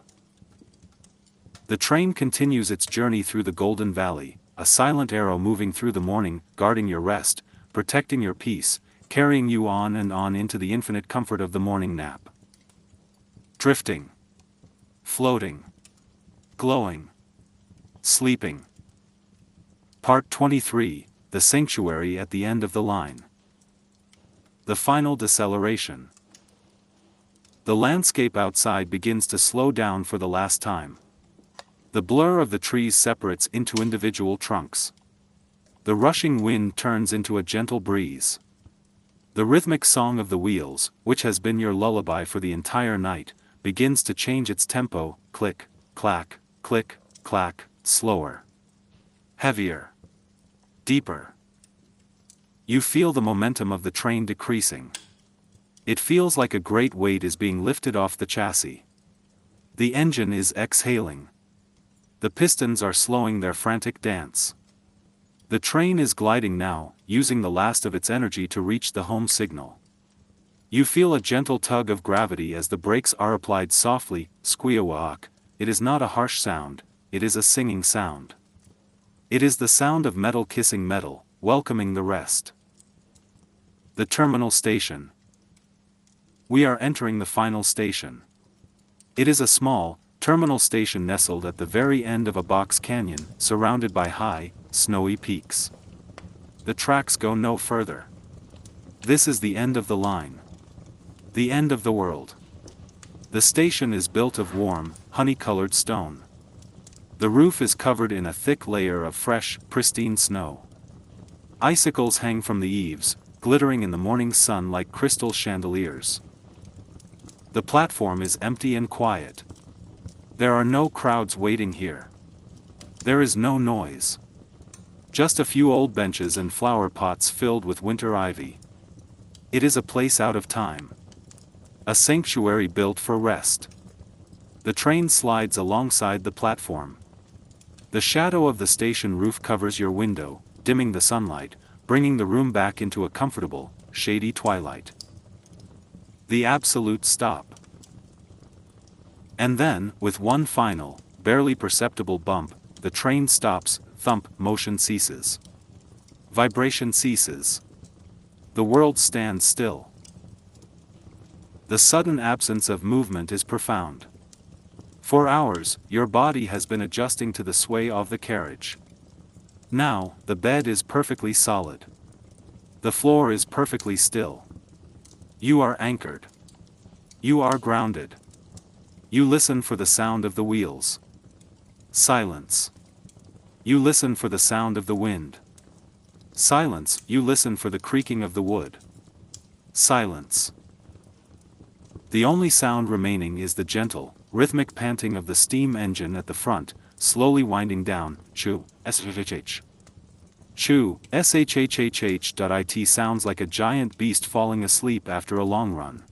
The train continues its journey through the Golden Valley, a silent arrow moving through the morning, guarding your rest, protecting your peace, carrying you on and on into the infinite comfort of the morning nap. Drifting. Floating. Glowing. Sleeping. Part 23, The Sanctuary at the End of the Line. The final deceleration. The landscape outside begins to slow down for the last time. The blur of the trees separates into individual trunks. The rushing wind turns into a gentle breeze. The rhythmic song of the wheels, which has been your lullaby for the entire night, begins to change its tempo, click, clack, slower. Heavier. Deeper. You feel the momentum of the train decreasing. It feels like a great weight is being lifted off the chassis. The engine is exhaling. The pistons are slowing their frantic dance. The train is gliding now, using the last of its energy to reach the home signal. You feel a gentle tug of gravity as the brakes are applied softly, squeak. It is not a harsh sound, it is a singing sound. It is the sound of metal kissing metal, welcoming the rest. The terminal station. We are entering the final station. It is a small, terminal station nestled at the very end of a box canyon, surrounded by high, snowy peaks. The tracks go no further. This is the end of the line. The end of the world. The station is built of warm, honey-colored stone. The roof is covered in a thick layer of fresh, pristine snow. Icicles hang from the eaves, glittering in the morning sun like crystal chandeliers. The platform is empty and quiet. There are no crowds waiting here. There is no noise. Just a few old benches and flower pots filled with winter ivy. It is a place out of time. A sanctuary built for rest. The train slides alongside the platform. The shadow of the station roof covers your window, dimming the sunlight, bringing the room back into a comfortable, shady twilight. The absolute stop. And then, with one final, barely perceptible bump, the train stops, thump, motion ceases. Vibration ceases. The world stands still. The sudden absence of movement is profound. For hours, your body has been adjusting to the sway of the carriage. Now, the bed is perfectly solid. The floor is perfectly still. You are anchored. You are grounded. You listen for the sound of the wheels. Silence. You listen for the sound of the wind. Silence. You listen for the creaking of the wood. Silence. The only sound remaining is the gentle, rhythmic panting of the steam engine at the front, slowly winding down. Choo, shhhh. Choo, shhhh. It sounds like a giant beast falling asleep after a long run.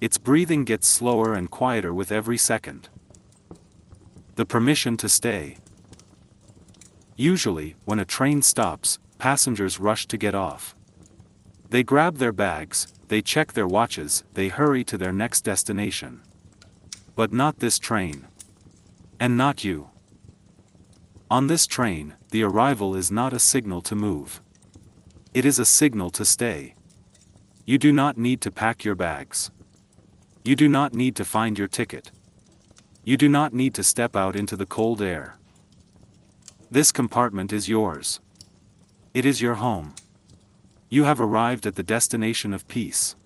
Its breathing gets slower and quieter with every second. The permission to stay. Usually, when a train stops, passengers rush to get off. They grab their bags, they check their watches, they hurry to their next destination. But not this train. And not you. On this train, the arrival is not a signal to move. It is a signal to stay. You do not need to pack your bags. You do not need to find your ticket. You do not need to step out into the cold air. This compartment is yours. It is your home. You have arrived at the destination of peace.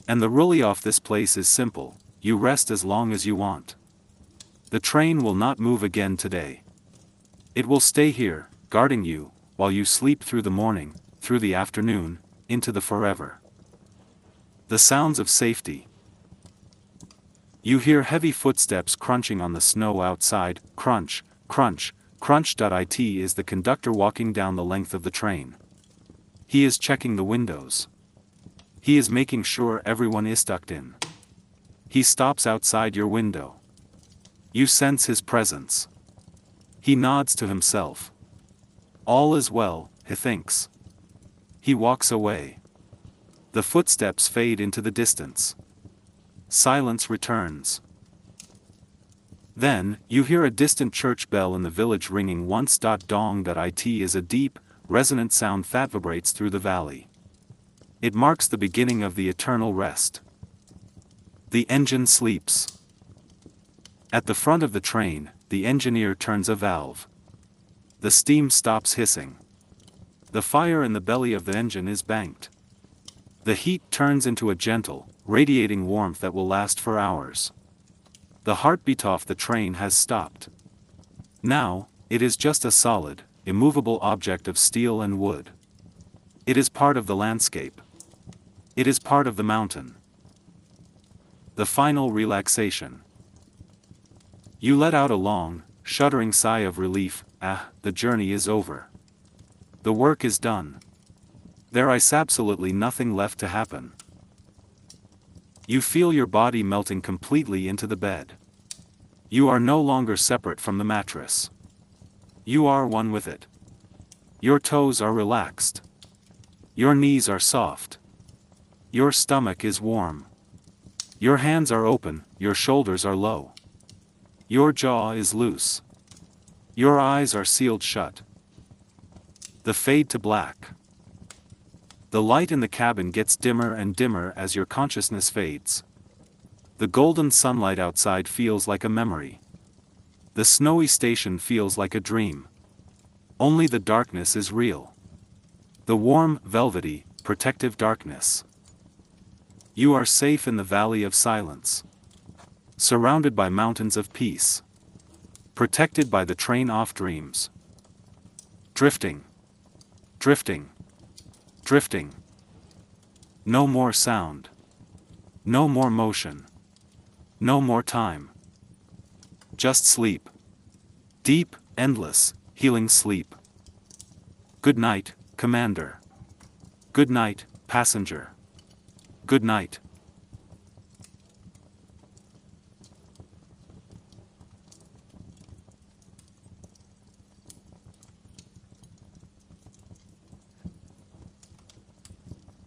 And the rule of this place is simple: you rest as long as you want. The train will not move again today. It will stay here, guarding you, while you sleep through the morning, through the afternoon, into the forever. The sounds of safety. You hear heavy footsteps crunching on the snow outside. Crunch, crunch, crunch. It is the conductor walking down the length of the train. He is checking the windows. He is making sure everyone is tucked in. He stops outside your window. You sense his presence. He nods to himself. All is well, he thinks. He walks away. The footsteps fade into the distance. Silence returns. Then, you hear a distant church bell in the village ringing once. Dong. It is a deep, resonant sound that vibrates through the valley. It marks the beginning of the eternal rest. The engine sleeps. At the front of the train, the engineer turns a valve. The steam stops hissing. The fire in the belly of the engine is banked. The heat turns into a gentle, radiating warmth that will last for hours. The heartbeat of the train has stopped. Now, it is just a solid, immovable object of steel and wood. It is part of the landscape. It is part of the mountain. The final relaxation. You let out a long, shuddering sigh of relief. The journey is over. The work is done. There is absolutely nothing left to happen. You feel your body melting completely into the bed. You are no longer separate from the mattress. You are one with it. Your toes are relaxed. Your knees are soft. Your stomach is warm. Your hands are open, your shoulders are low. Your jaw is loose. Your eyes are sealed shut. The fade to black. The light in the cabin gets dimmer and dimmer as your consciousness fades. The golden sunlight outside feels like a memory. The snowy station feels like a dream. Only the darkness is real. The warm, velvety, protective darkness. You are safe in the valley of silence. Surrounded by mountains of peace. Protected by the train of dreams. Drifting. Drifting. Drifting. No more sound. No more motion. No more time. Just sleep. Deep, endless, healing sleep. Good night, Commander. Good night, passenger. Good night.